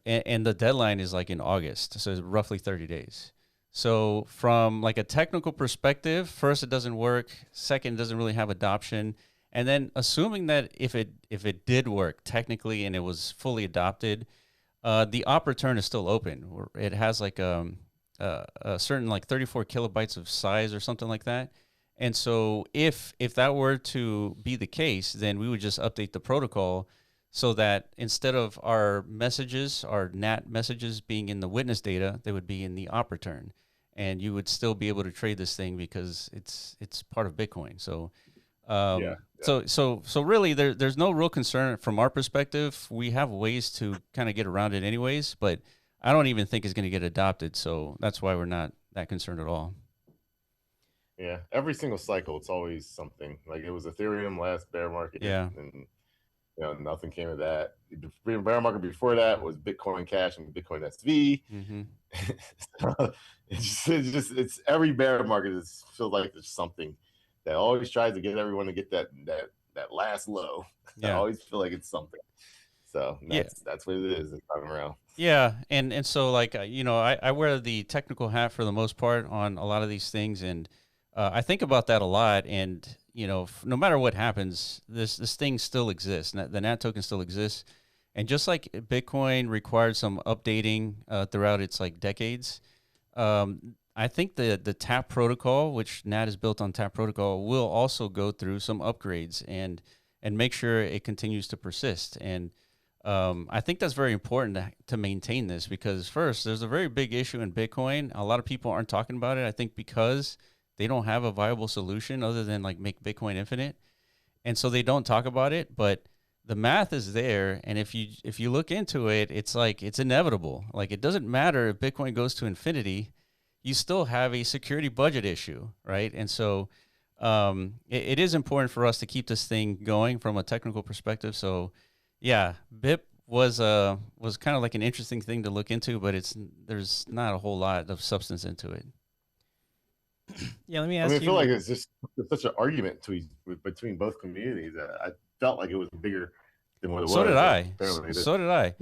and the deadline is like in August, so it's roughly 30 days. So from like a technical perspective, first, it doesn't work. Second, it doesn't really have adoption. And then assuming that if it did work technically and it was fully adopted, the op return is still open. It has like a certain like 34 kilobytes of size or something like that. And so if that were to be the case, then we would just update the protocol so that instead of our messages, our NAT messages being in the witness data, they would be in the op return. And you would still be able to trade this thing because it's part of Bitcoin. So so really there's no real concern from our perspective. We have ways to kind of get around it anyways, but I don't even think it's going to get adopted. So that's why we're not that concerned at all. Yeah, every single cycle, it's always something. Like it was Ethereum last bear market, and nothing came of that. The bear market before that was Bitcoin Cash and Bitcoin SV. So it's every bear market feels like there's something that always tries to get everyone to get that last low. I always feel like it's something. So that's what it is this time around. Yeah, and so like I wear the technical hat for the most part on a lot of these things, and I think about that a lot. And no matter what happens, this thing still exists. The NAT token still exists, and just like Bitcoin required some updating throughout its like decades, I think the TAP protocol, which NAT is built on TAP protocol, will also go through some upgrades and make sure it continues to persist. And I think that's very important to maintain this, because first, there's a very big issue in Bitcoin. A lot of people aren't talking about it, I think, because they don't have a viable solution other than like make Bitcoin infinite. And so they don't talk about it, but the math is there. And if you look into it, it's like, it's inevitable. Like, it doesn't matter if Bitcoin goes to infinity, you still have a security budget issue, right? And so it is important for us to keep this thing going from a technical perspective. So yeah, BIP was kind of like an interesting thing to look into, but there's not a whole lot of substance into it. Yeah, let me ask you. I feel like it's just such an argument between both communities. I felt like it was bigger than what it was. So did I. So did I.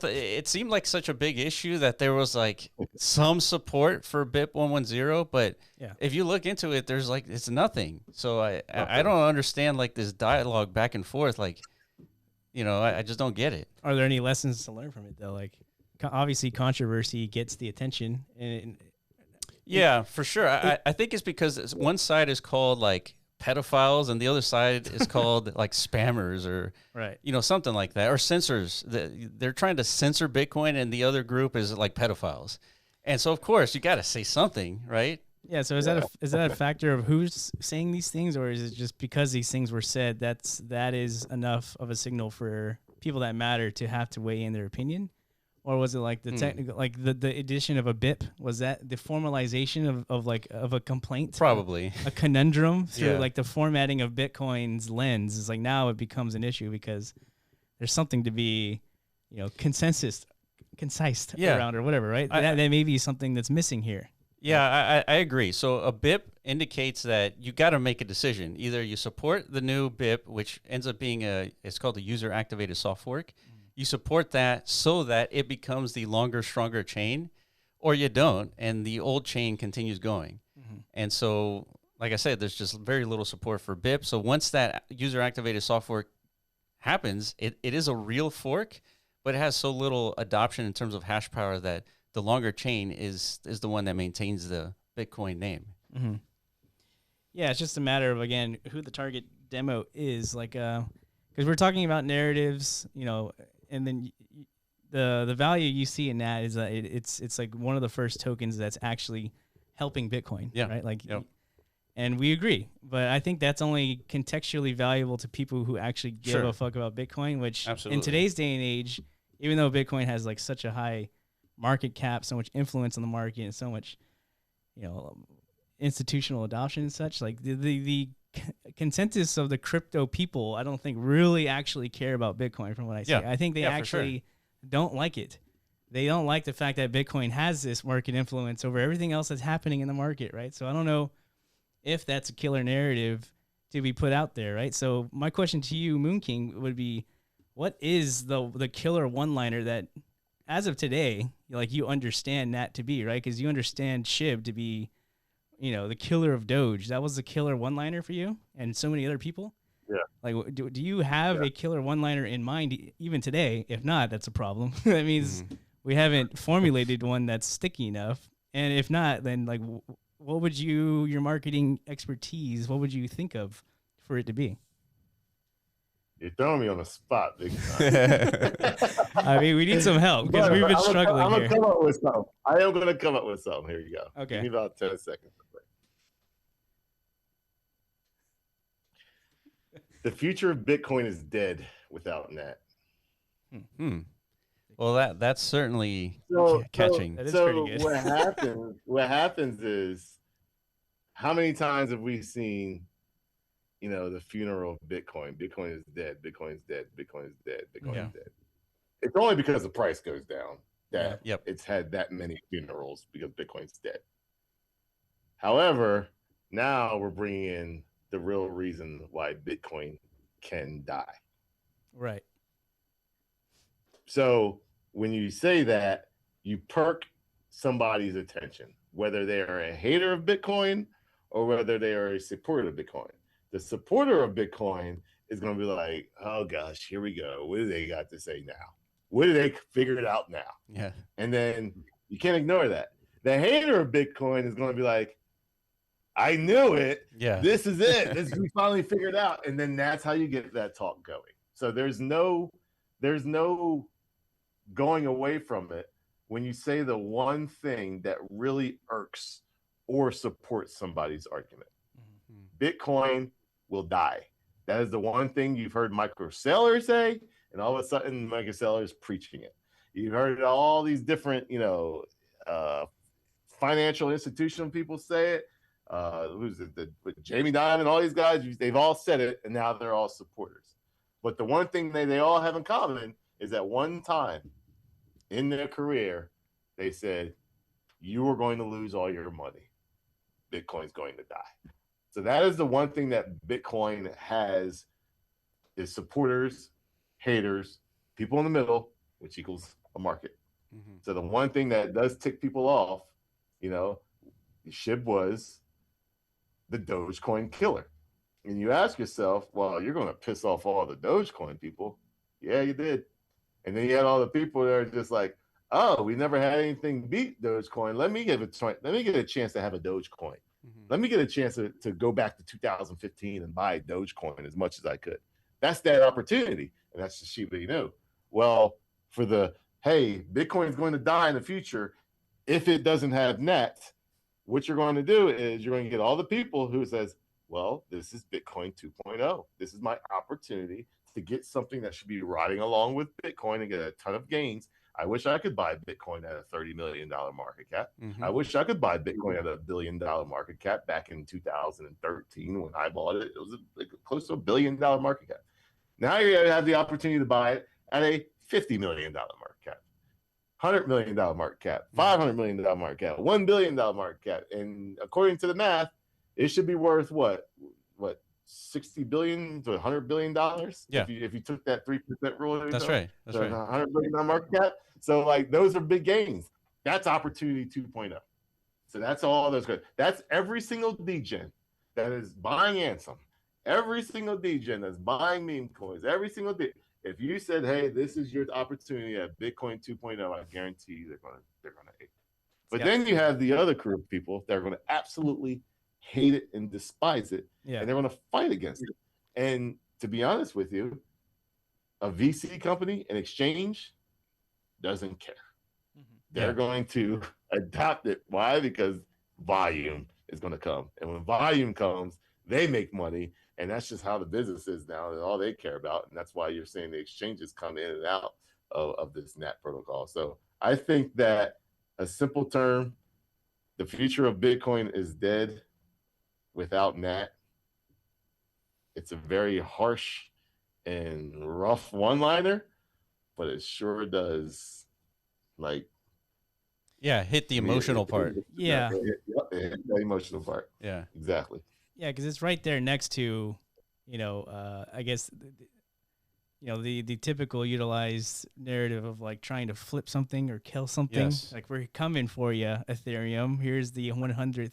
It seemed like such a big issue that there was like some support for BIP 110, but if you look into it, there's like, it's nothing. So I don't understand like this dialogue back and forth. Like, I just don't get it. Are there any lessons to learn from it though? Like, obviously controversy gets the attention, and yeah, for sure. I think it's because one side is called like pedophiles and the other side is called like spammers or something like that, or censors. They're trying to censor Bitcoin, and the other group is like pedophiles. And so of course you got to say something, right? Yeah. So is that a factor of who's saying these things, or is it just because these things were said that is enough of a signal for people that matter to have to weigh in their opinion? Or was it like the technical, like the addition of a BIP? Was that the formalization of a complaint? Probably a conundrum through like the formatting of Bitcoin's lens. Is like now it becomes an issue because there's something to be, concise around or whatever, right? That may be something that's missing here. Yeah, I agree. So a BIP indicates that you got to make a decision. Either you support the new BIP, which ends up being it's called a user activated soft fork. You support that so that it becomes the longer, stronger chain, or you don't, and the old chain continues going. Mm-hmm. And so, like I said, there's just very little support for BIP. So once that user-activated soft fork happens, it is a real fork, but it has so little adoption in terms of hash power that the longer chain is the one that maintains the Bitcoin name. Mm-hmm. Yeah, it's just a matter of, again, who the target demo is. Like, because we're talking about narratives, and then the value you see in that is that it's like one of the first tokens that's actually helping Bitcoin, right? Like, and we agree, but I think that's only contextually valuable to people who actually give a fuck about Bitcoin, which in today's day and age, even though Bitcoin has like such a high market cap, so much influence on the market, and so much, institutional adoption and such, like the consensus of the crypto people, I don't think really actually care about Bitcoin from what I see. I think they actually don't like it. They don't like the fact that Bitcoin has this market influence over everything else that's happening in the market, right? So I don't know if that's a killer narrative to be put out there, right? So my question to you, MoonKing, would be, what is the killer one-liner that, as of today, like you understand that to be, right? Because you understand SHIB to be, the killer of Doge. That was the killer one-liner for you and so many other people. Yeah. Like, do you have a killer one-liner in mind even today? If not, that's a problem. That means we haven't formulated one that's sticky enough. And if not, then like, what would your marketing expertise, what would you think of for it to be? You're throwing me on the spot, big time. I mean, we need some help because we've been struggling I'm here. gonna come up with something. I am gonna come up with something. Here you go. Okay. Give me about 10 seconds. The future of Bitcoin is dead without NAT. Well, that's certainly catching. That is pretty good. What happens is, how many times have we seen, the funeral of Bitcoin? Bitcoin is dead. Bitcoin is dead. Bitcoin is dead. Bitcoin is dead. It's only because the price goes down that it's had that many funerals, because Bitcoin's dead. However, now we're bringing in the real reason why Bitcoin can die. Right. So when you say that, you perk somebody's attention, whether they are a hater of Bitcoin or whether they are a supporter of Bitcoin. The supporter of Bitcoin is going to be like, oh gosh, here we go. What do they got to say now? What do they figure it out now? Yeah. And then you can't ignore that. The hater of Bitcoin is going to be like, I knew it. Yeah. This is it. We finally figured it out. And then that's how you get that talk going. So there's no going away from it when you say the one thing that really irks or supports somebody's argument. Bitcoin will die. That is the one thing you've heard Michael Saylor say, and all of a sudden Michael Saylor is preaching it. You've heard all these different, financial institutional people say it. Who's it? With Jamie Dimon and all these guys, they've all said it, and now they're all supporters. But the one thing they all have in common is that one time in their career, they said, you are going to lose all your money. Bitcoin's going to die. So that is the one thing that Bitcoin has, is supporters, haters, people in the middle, which equals a market. So the one thing that does tick people off, SHIB was the Dogecoin killer. And you ask yourself, well, you're going to piss off all the Dogecoin people. Yeah, you did. And then you had all the people that are just like, oh, we never had anything beat Dogecoin. Let me get a chance to have a Dogecoin. Let me get a chance to go back to 2015 and buy Dogecoin as much as I could. That's that opportunity. And that's the Shiba Inu. Well, for hey, Bitcoin is going to die in the future if it doesn't have NAT, what you're going to do is you're going to get all the people who says, well, this is Bitcoin 2.0. This is my opportunity to get something that should be riding along with Bitcoin and get a ton of gains. I wish I could buy Bitcoin at a $30 million market cap. I wish I could buy Bitcoin at a $1 billion market cap back in 2013 when I bought it. It was close to $1 billion market cap. Now you're going to have the opportunity to buy it at a $50 million market cap, $100 million market cap, $500 million market cap, $1 billion market cap. And according to the math, it should be worth what $60 billion to $100 billion? Yeah. If you took that 3% rule. That's right. That's right. $100 billion market cap. So like those are big gains. That's opportunity 2.0. So that's all those good. That's every single degen that is buying Ansem, every single degen that's buying meme coins, every single day. If you said, hey, this is your opportunity at Bitcoin 2.0, I guarantee you they're gonna hate it. But then you have the other crew of people that are gonna absolutely hate it and despise it, and they're gonna fight against it. And to be honest with you, a VC company, an exchange, doesn't care. They're going to adopt it. Why? Because volume is going to come. And when volume comes, they make money. And that's just how the business is now. And all they care about. And that's why you're seeing the exchanges come in and out of this NAT protocol. So I think that a simple term, the future of Bitcoin is dead without NAT. It's a very harsh and rough one-liner, but it sure does hit the emotional part. Yeah. The emotional part. Yeah. Exactly. Yeah, because it's right there next to, I guess, the typical utilized narrative of like trying to flip something or kill something. Yes. Like, we're coming for you, Ethereum. Here's the 100th chain.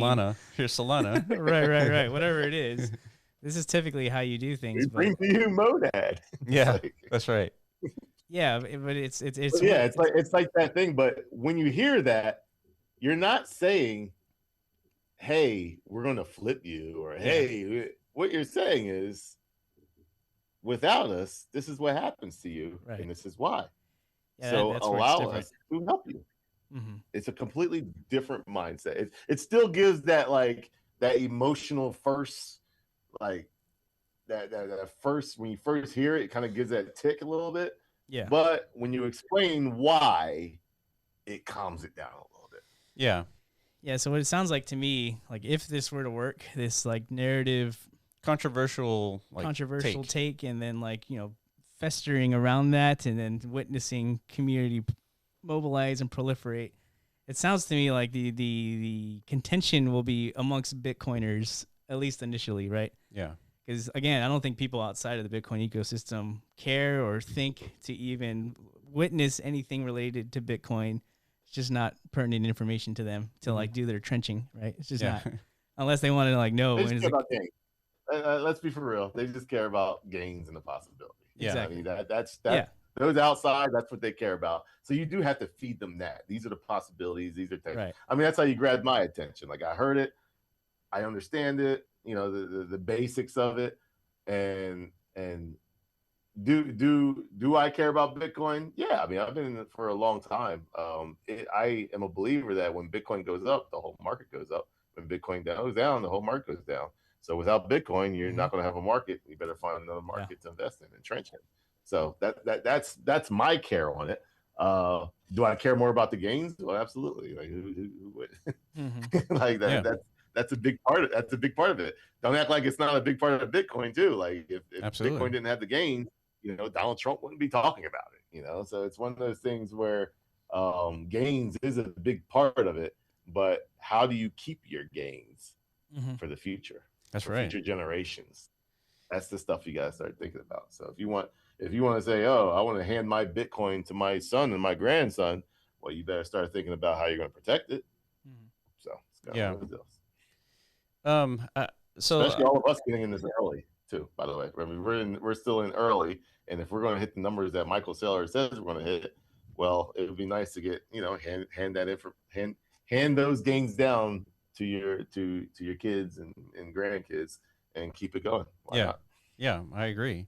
Solana. Here's Solana. right. Whatever it is. This is typically how you do things, We but bring to you Monad. Yeah, Like, that's right. yeah, but it's but yeah, it's like that thing. But when you hear that, you're not saying, "Hey, we're going to flip you," or "Hey," what you're saying is, without us, this is what happens to you, right. and this is why. Yeah, So that's where it's allow different. us to help you. Mm-hmm. It's a completely different mindset. It still gives that like that emotional first, like that first when you first hear it, it kind of gives that tick a little bit. Yeah. But when you explain why, it calms it down a little bit. Yeah. Yeah, so what it sounds like to me, like if this were to work, this like narrative Controversial take, and then like, festering around that, and then witnessing community mobilize and proliferate. It sounds to me like the contention will be amongst Bitcoiners, at least initially, right? Yeah. Because again, I don't think people outside of the Bitcoin ecosystem care or think to even witness anything related to Bitcoin. It's just not pertinent information to them to like do their trenching, right? It's just not, unless they want to like know. They just care about gains. Let's be for real. They just care about gains and the possibility. Yeah. Exactly. I mean, that's those outside. That's what they care about. So you do have to feed them that. These are the possibilities. These are things. Right. I mean, that's how you grab my attention. Like I heard it, I understand it. The basics of it, and do I care about Bitcoin? Yeah, I mean, I've been in it for a long time. I am a believer that when Bitcoin goes up, the whole market goes up. When Bitcoin goes down, the whole market goes down. So without Bitcoin, you're not going to have a market. You better find another market to invest in and trench in. So that's my care on it. Do I care more about the gains? Well, absolutely. Like who would? Like that. That's a big part of. That's a big part of it. Don't act like it's not a big part of Bitcoin too. Like if Bitcoin didn't have the gains, Donald Trump wouldn't be talking about it. So it's one of those things where gains is a big part of it, but how do you keep your gains for the future? That's for right. Future generations. That's the stuff you gotta start thinking about. So if you want to say, oh, I want to hand my Bitcoin to my son and my grandson, well, you better start thinking about how you're going to protect it. So it's kind of one of those. So especially all of us getting in this early too. By the way, I mean, we're still in early, and if we're going to hit the numbers that Michael Saylor says we're going to hit, well, it would be nice to get hand those gains down to your kids and grandkids and keep it going. Why not? Yeah, I agree.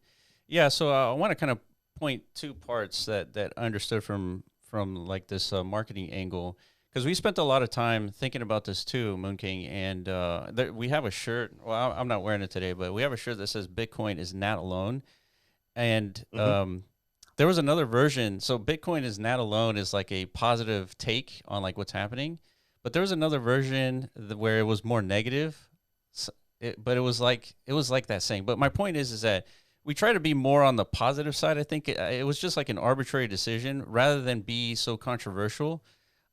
Yeah, so I want to kind of point two parts that I understood from like this marketing angle. Because we spent a lot of time thinking about this too, MoonKing, and we have a shirt. Well, I'm not wearing it today, but we have a shirt that says "Bitcoin is not alone," and there was another version. So "Bitcoin is not alone" is like a positive take on like what's happening, but there was another version where it was more negative. But it was like that saying. But my point is that we try to be more on the positive side. I think it was just like an arbitrary decision rather than be so controversial.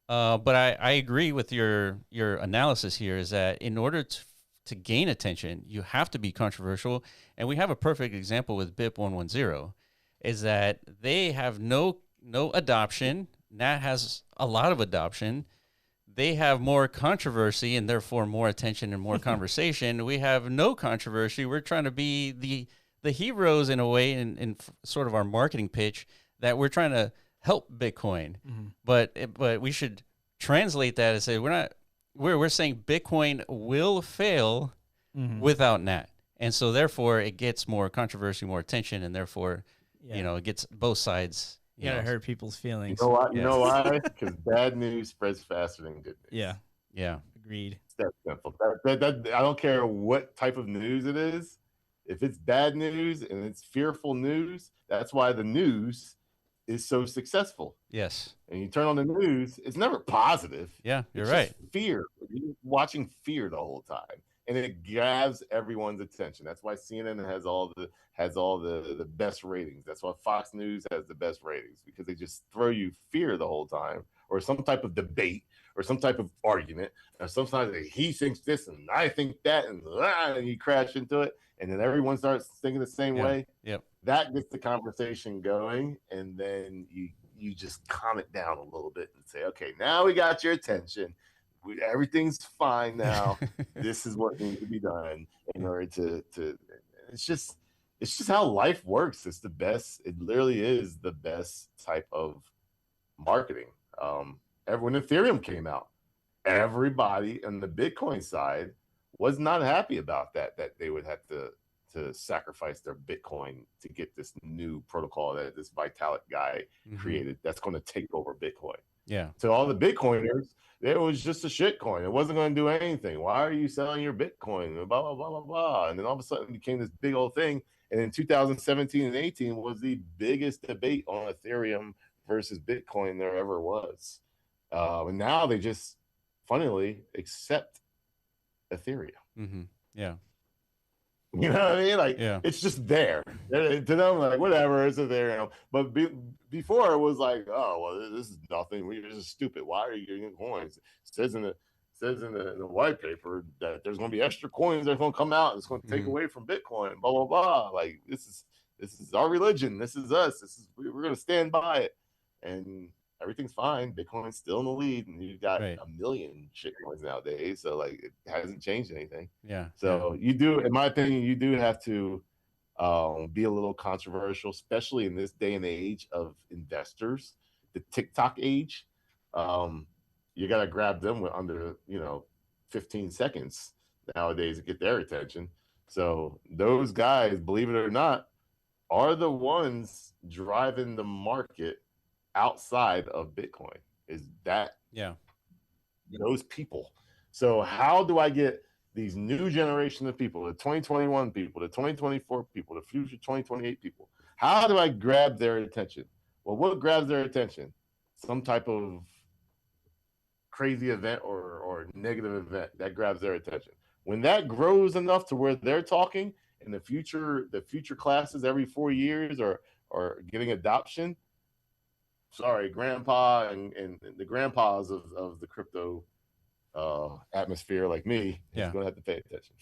But I agree with your analysis here is that in order to gain attention, you have to be controversial. And we have a perfect example with BIP 110 is that they have no adoption. NAT has a lot of adoption. They have more controversy and therefore more attention and more conversation. We have no controversy. We're trying to be the heroes in a way in sort of our marketing pitch that we're trying to help Bitcoin, but we should translate that and say we're saying Bitcoin will fail without NAT, and so therefore it gets more controversy, more attention, and therefore it gets both sides. You gotta hurt people's feelings. You know why? You know why? Because bad news spreads faster than good news. Yeah. Agreed. It's that simple. That I don't care what type of news it is. If it's bad news and it's fearful news, that's why the news is so successful. Yes. And you turn on the news, it's never positive. Yeah, you're it's right. Fear. You're watching fear the whole time. And it grabs everyone's attention. That's why CNN has all the best ratings. That's why Fox News has the best ratings, because they just throw you fear the whole time, or some type of debate, or some type of argument. Or sometimes he thinks this and I think that, and you crash into it, and then everyone starts thinking the same way. Yep. That gets the conversation going, and then you just calm it down a little bit and say, okay, now we got your attention. Everything's fine now. This is what needs to be done in order to it's just how life works. It's the best. It literally is the best type of marketing. When Ethereum came out, everybody on the Bitcoin side was not happy about that they would have to sacrifice their Bitcoin to get this new protocol that this Vitalik guy created that's going to take over Bitcoin. Yeah. To all the Bitcoiners, it was just a shit coin. It wasn't going to do anything. Why are you selling your Bitcoin? Blah, blah, blah, blah, blah. And then all of a sudden it became this big old thing. And in 2017 and 18 was the biggest debate on Ethereum versus Bitcoin there ever was. And now they just, funnily, accept Ethereum. Yeah. You know what I mean? Like, yeah. It's just there. To them, like, whatever, it's there. But before it was like, oh, well, this is nothing. We're just stupid. Why are you getting coins? It says in the white paper that there's going to be extra coins that's going to come out and it's going to take away from Bitcoin. Blah blah blah. Like, this is our religion. This is us. We're going to stand by it, and everything's fine. Bitcoin's still in the lead, and you've got a million shitcoins nowadays. So like, it hasn't changed anything. Yeah. So you do, in my opinion, you do have to be a little controversial, especially in this day and age of investors, the TikTok age. You got to grab them with under 15 seconds nowadays to get their attention. So those guys, believe it or not, are the ones driving the market outside of Bitcoin. Is that those people? So how do I get these new generation of people, the 2021 people, the 2024 people, the future 2028 people? How do I grab their attention? Well, what grabs their attention? Some type of crazy event or negative event that grabs their attention. When that grows enough to where they're talking in the future classes every 4 years or getting adoption, sorry, grandpa and the grandpas of the crypto atmosphere like me is going to have to pay attention.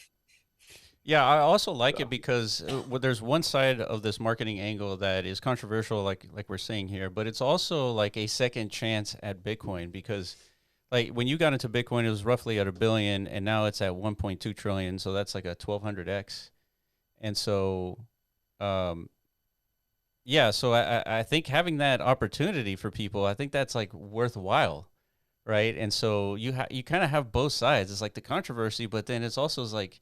Yeah, I also like it because there's one side of this marketing angle that is controversial, like we're saying here, but it's also like a second chance at Bitcoin, because like when you got into Bitcoin, it was roughly at $1 billion, and now it's at 1.2 trillion. So that's like a 1200x. And so, yeah, so I think having that opportunity for people, I think that's like worthwhile, right? And so you kind of have both sides. It's like the controversy, but then it's also like,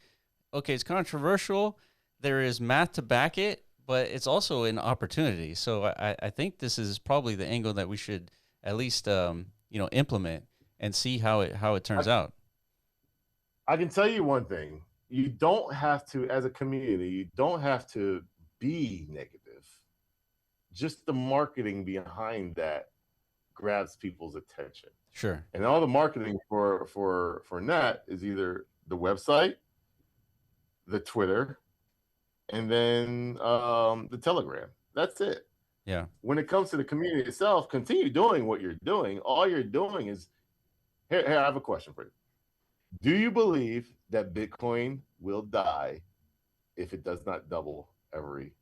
okay, it's controversial. There is math to back it, but it's also an opportunity. So I think this is probably the angle that we should at least implement and see how it turns out. I can tell you one thing: you don't have to, as a community, you don't have to be negative. Just the marketing behind that grabs people's attention. Sure. And all the marketing for NAT is either the website, the Twitter, and then the Telegram. That's it. Yeah. When it comes to the community itself, continue doing what you're doing. All you're doing is, here I have a question for you. Do you believe that Bitcoin will die if it does not double every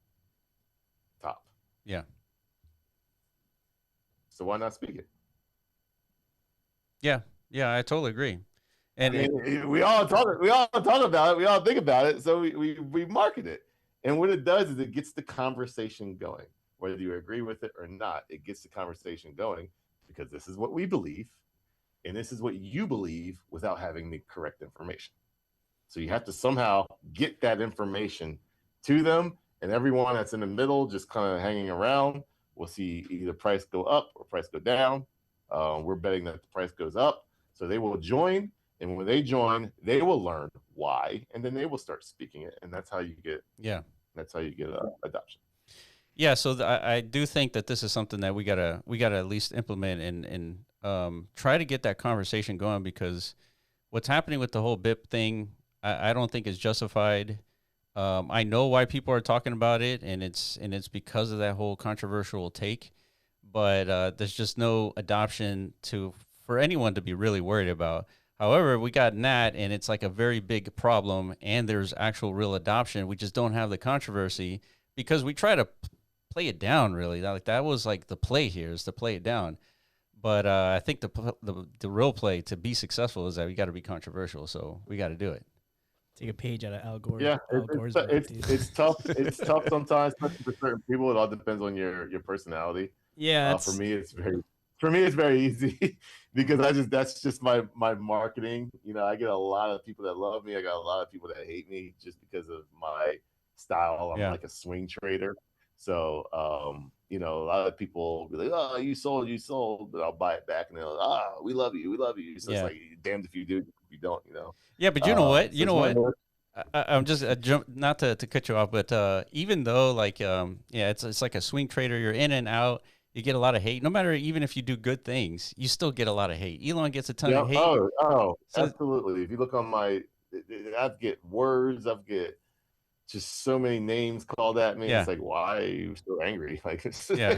top? Yeah. So why not speak it? Yeah. Yeah, I totally agree. And I mean, we all talk about it. We all think about it. So we market it. And what it does is it gets the conversation going. Whether you agree with it or not, it gets the conversation going, because this is what we believe. And this is what you believe without having the correct information. So you have to somehow get that information to them. And everyone that's in the middle, just kind of hanging around, will see either price go up or price go down. We're betting that the price goes up. So they will join. And when they join, they will learn why, and then they will start speaking it, and that's how you get. Yeah, that's how you get adoption. Yeah, so I do think that this is something that we gotta at least implement and try to get that conversation going, because what's happening with the whole BIP thing, I don't think is justified. I know why people are talking about it, and it's because of that whole controversial take, but there's just no adoption for anyone to be really worried about. However, we got NAT, and it's like a very big problem, and there's actual real adoption. We just don't have the controversy because we try to play it down, really. Like, that was like the play here, is to play it down. But I think the real play to be successful is that we got to be controversial, so we got to do it. Take a page out of Yeah, Al Gore's book, dude. it's tough. It's tough sometimes, especially for certain people. It all depends on your personality. Yeah, For me, it's very easy because that's just my marketing. You know, I get a lot of people that love me. I got a lot of people that hate me just because of my style. I'm Yeah. like a swing trader. So, you know, a lot of people be like, "Oh, you sold," but I'll buy it back, and they're like, "Ah, we love you, we love you." So it's Yeah. like, damned if you do, if you don't, you know. Yeah, but you know what? So You it's know one of what? those. I'm just not to cut you off, but even though like yeah, it's like a swing trader, you're in and out, you get a lot of hate. No matter even if you do good things, you still get a lot of hate. Elon gets a ton Yeah. of hate. So Absolutely. If you look on my, I've get words, I've get just so many names called at me. yeah, It's like, why are you so angry? Like, it's just yeah,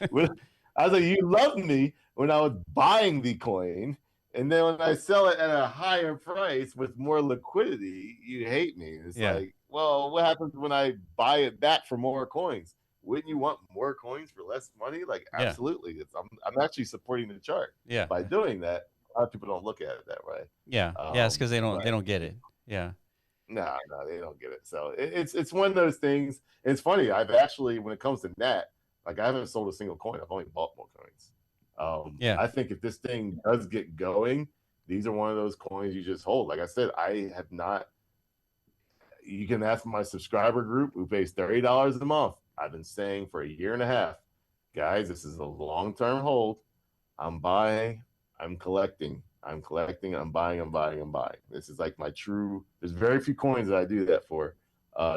like, I was like, you loved me when I was buying the coin, and then when I sell it at a higher price with more liquidity, you hate me. It's yeah, like, well, what happens when I buy it back for more coins? Wouldn't you want more coins for less money? Like, yeah, absolutely. I'm actually supporting the chart yeah, by doing that. A lot of people don't look at it that way. yeah, yeah. It's because But they don't get it. Yeah, no, they don't get it. So it's one of those things. It's funny. I've actually, when it comes to NAT, like I haven't sold a single coin. I've only bought more coins. yeah, I think if this thing does get going, these are one of those coins you just hold. Like I said, I have not. You can ask my subscriber group who pays $30 a month. I've been saying for a year and a half, guys, this is a long-term hold. I'm buying, I'm collecting, I'm buying, I'm buying, I'm buying. This is like my true. There's very few coins that I do that for.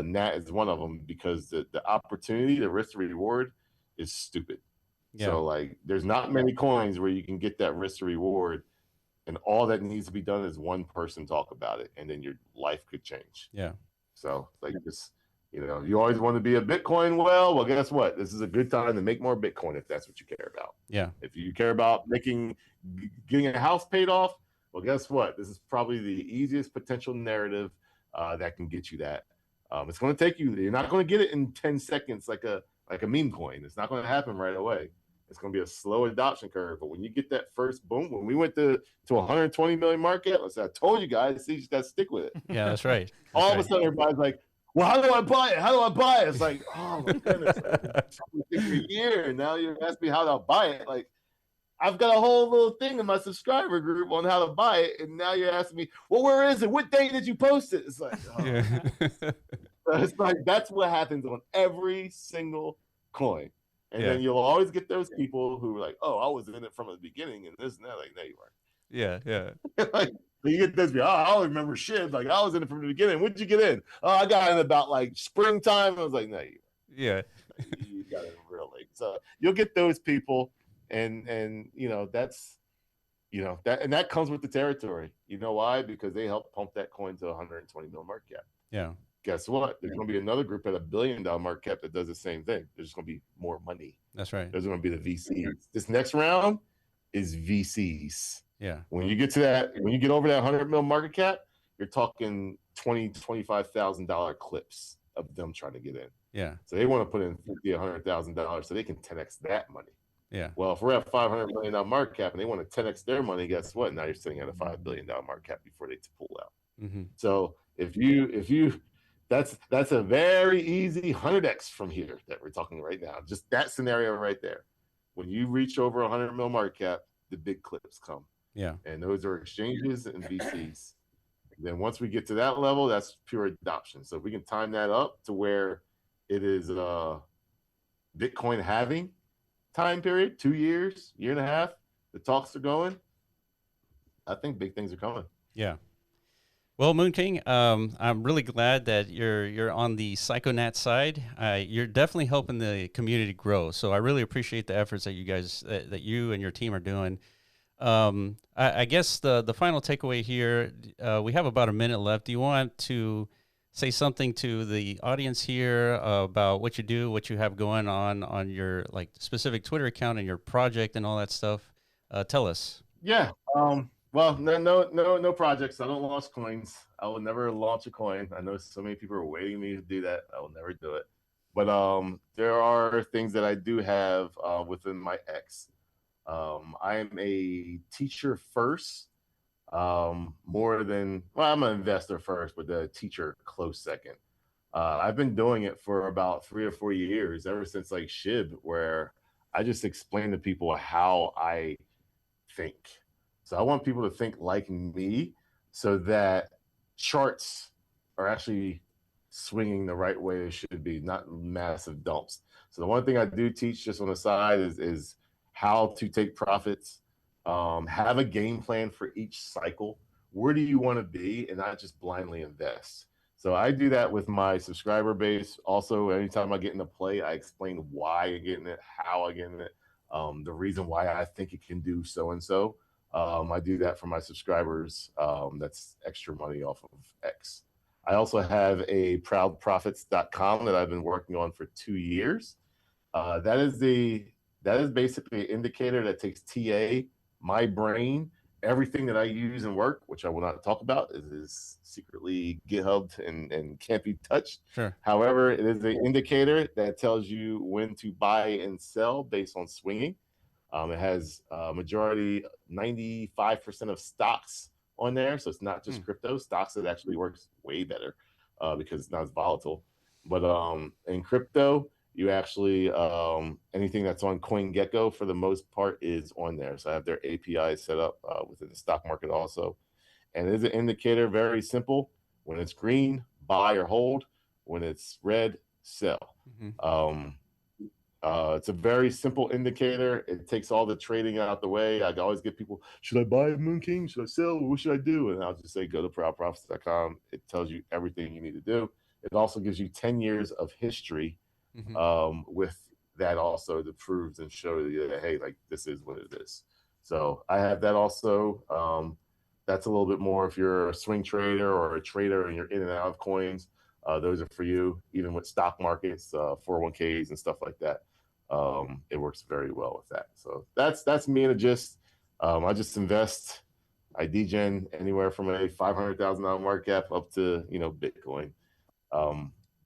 NAT is one of them because the opportunity, the risk to reward, is stupid. yeah, So like, there's not many coins where you can get that risk to reward, and all that needs to be done is one person talk about it, and then your life could change. yeah, So like, just, you know, you always want to be a Bitcoin well. Well, guess what? This is a good time to make more Bitcoin if that's what you care about. yeah, If you care about getting a house paid off, well, guess what? This is probably the easiest potential narrative that can get you that. It's going to take you. You're not going to get it in 10 seconds like a meme coin. It's not going to happen right away. It's going to be a slow adoption curve. But when you get that first boom, when we went to 120 million market, I told you guys, you just got to stick with it. yeah. That's right. That's All right. of a sudden, everybody's like, well, how do I buy it? How do I buy it? It's like, oh my goodness, a year, and now you're asking me how to buy it. Like, I've got a whole little thing in my subscriber group on how to buy it, and now you're asking me, well, where is it? What day did you post it? It's like, oh. Yeah, It's like, that's what happens on every single coin. And yeah, then you'll always get those people who are like, oh, I was in it from the beginning, and this and that. Like, no, you weren't. yeah, yeah. Like, you get this, I don't remember SHIB. Like, I was in it from the beginning. When did you get in? Oh, I got in about like springtime. I was like, no, Yeah. you got in real late. So you'll get those people, and you know, that's, you know, that comes with the territory. You know why? Because they help pump that coin to 120 mil market cap. Yeah. Guess what? There's going to be another group at $1 billion market cap that does the same thing. There's going to be more money. That's right. There's going to be the VCs. This next round is VCs. Yeah. When you get to that, when you get over that 100 mil market cap, you're talking $25,000 clips of them trying to get in. Yeah. So they want to put in $50,000, $100,000 so they can 10x that money. Yeah. Well, if we're at $500 million market cap and they want to 10x their money, guess what? Now you're sitting at a $5 billion market cap before they pull out. Mm-hmm. So if you, that's a very easy 100x from here that we're talking right now. Just that scenario right there. When you reach over 100 mil market cap, the big clips come. Yeah. And those are exchanges and VCs. Then once we get to that level, that's pure adoption. So if we can time that up to where it is Bitcoin halving time period, 2 years, year and a half, the talks are going, I think big things are coming. Yeah. Well, MoonKing, I'm really glad that you're on the Psychonat side. You're definitely helping the community grow. So I really appreciate the efforts that you guys, that you and your team are doing. I guess the final takeaway here, we have about a minute left. Do you want to say something to the audience here about what you do, what you have going on your like specific Twitter account and your project and all that stuff? Tell us. Yeah. Well, no projects. I don't launch coins. I will never launch a coin. I know so many people are waiting me to do that. I will never do it. But there are things that I do have within my X. I am a teacher first more than, well, I'm an investor first, but the teacher close second. I've been doing it for about 3 or 4 years, ever since like SHIB, where I just explain to people how I think. So I want people to think like me so that charts are actually swinging the right way it should be, not massive dumps. So the one thing I do teach just on the side is how to take profits, have a game plan for each cycle. Where do you want to be, and not just blindly invest? So I do that with my subscriber base. Also, anytime I get into play, I explain why I get in it, how I get in it, the reason why I think it can do so and so. I do that for my subscribers. That's extra money off of X. I also have a proudprofits.com that I've been working on for 2 years. That is basically an indicator that takes TA, my brain, everything that I use in work, which I will not talk about, is secretly GitHubbed and can't be touched. Sure. However, it is an indicator that tells you when to buy and sell based on swinging. It has majority 95% of stocks on there, so it's not just crypto. Stocks, it actually works way better because it's not as volatile. But in crypto, you actually anything that's on CoinGecko for the most part is on there. So I have their API set up within the stock market also, and it is an indicator, very simple. When it's green, buy or hold. When it's red, sell. It's a very simple indicator. It takes all the trading out the way. I always get people, should I buy MoonKing? Should I sell? What should I do? And I'll just say, go to proudprofits.com. It tells you everything you need to do. It also gives you 10 years of history with that also to prove and show you that, hey, like this is what it is. So I have that also. That's a little bit more if you're a swing trader or a trader and you're in and out of coins. Those are for you, even with stock markets, 401ks and stuff like that. It works very well with that. So that's me in a gist. I just invest. I degen anywhere from a $500,000 market cap up to Bitcoin.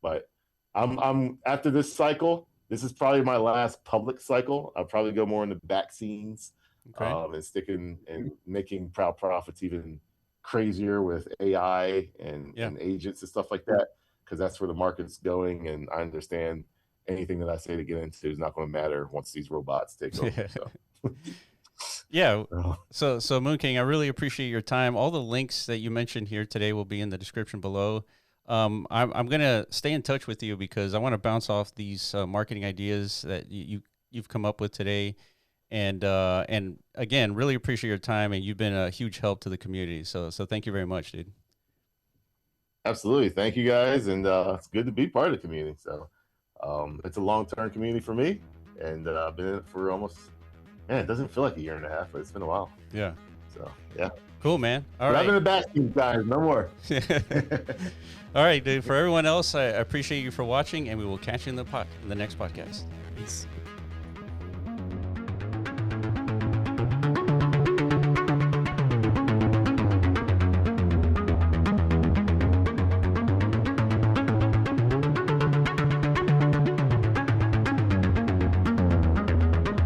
But I'm after this cycle. This is probably my last public cycle. I'll probably go more into back scenes and sticking and making Proud Profits even crazier with AI and agents and stuff like that, because that's where the market's going. And I understand anything that I say to get into is not going to matter once these robots take over. So. Yeah. So MoonKing, I really appreciate your time. All the links that you mentioned here today will be in the description below. I'm going to stay in touch with you because I want to bounce off these marketing ideas that you've come up with today. And again, really appreciate your time, and you've been a huge help to the community. So thank you very much, dude. Absolutely. Thank you guys. And it's good to be part of the community. So it's a long-term community for me, and I've been in it for almost, it doesn't feel like a year and a half, but it's been a while. Yeah. So, yeah. Cool, man. All right. I'm in the back seat, guys. No more. All right, dude. For everyone else, I appreciate you for watching, and we will catch you in the next podcast. Peace.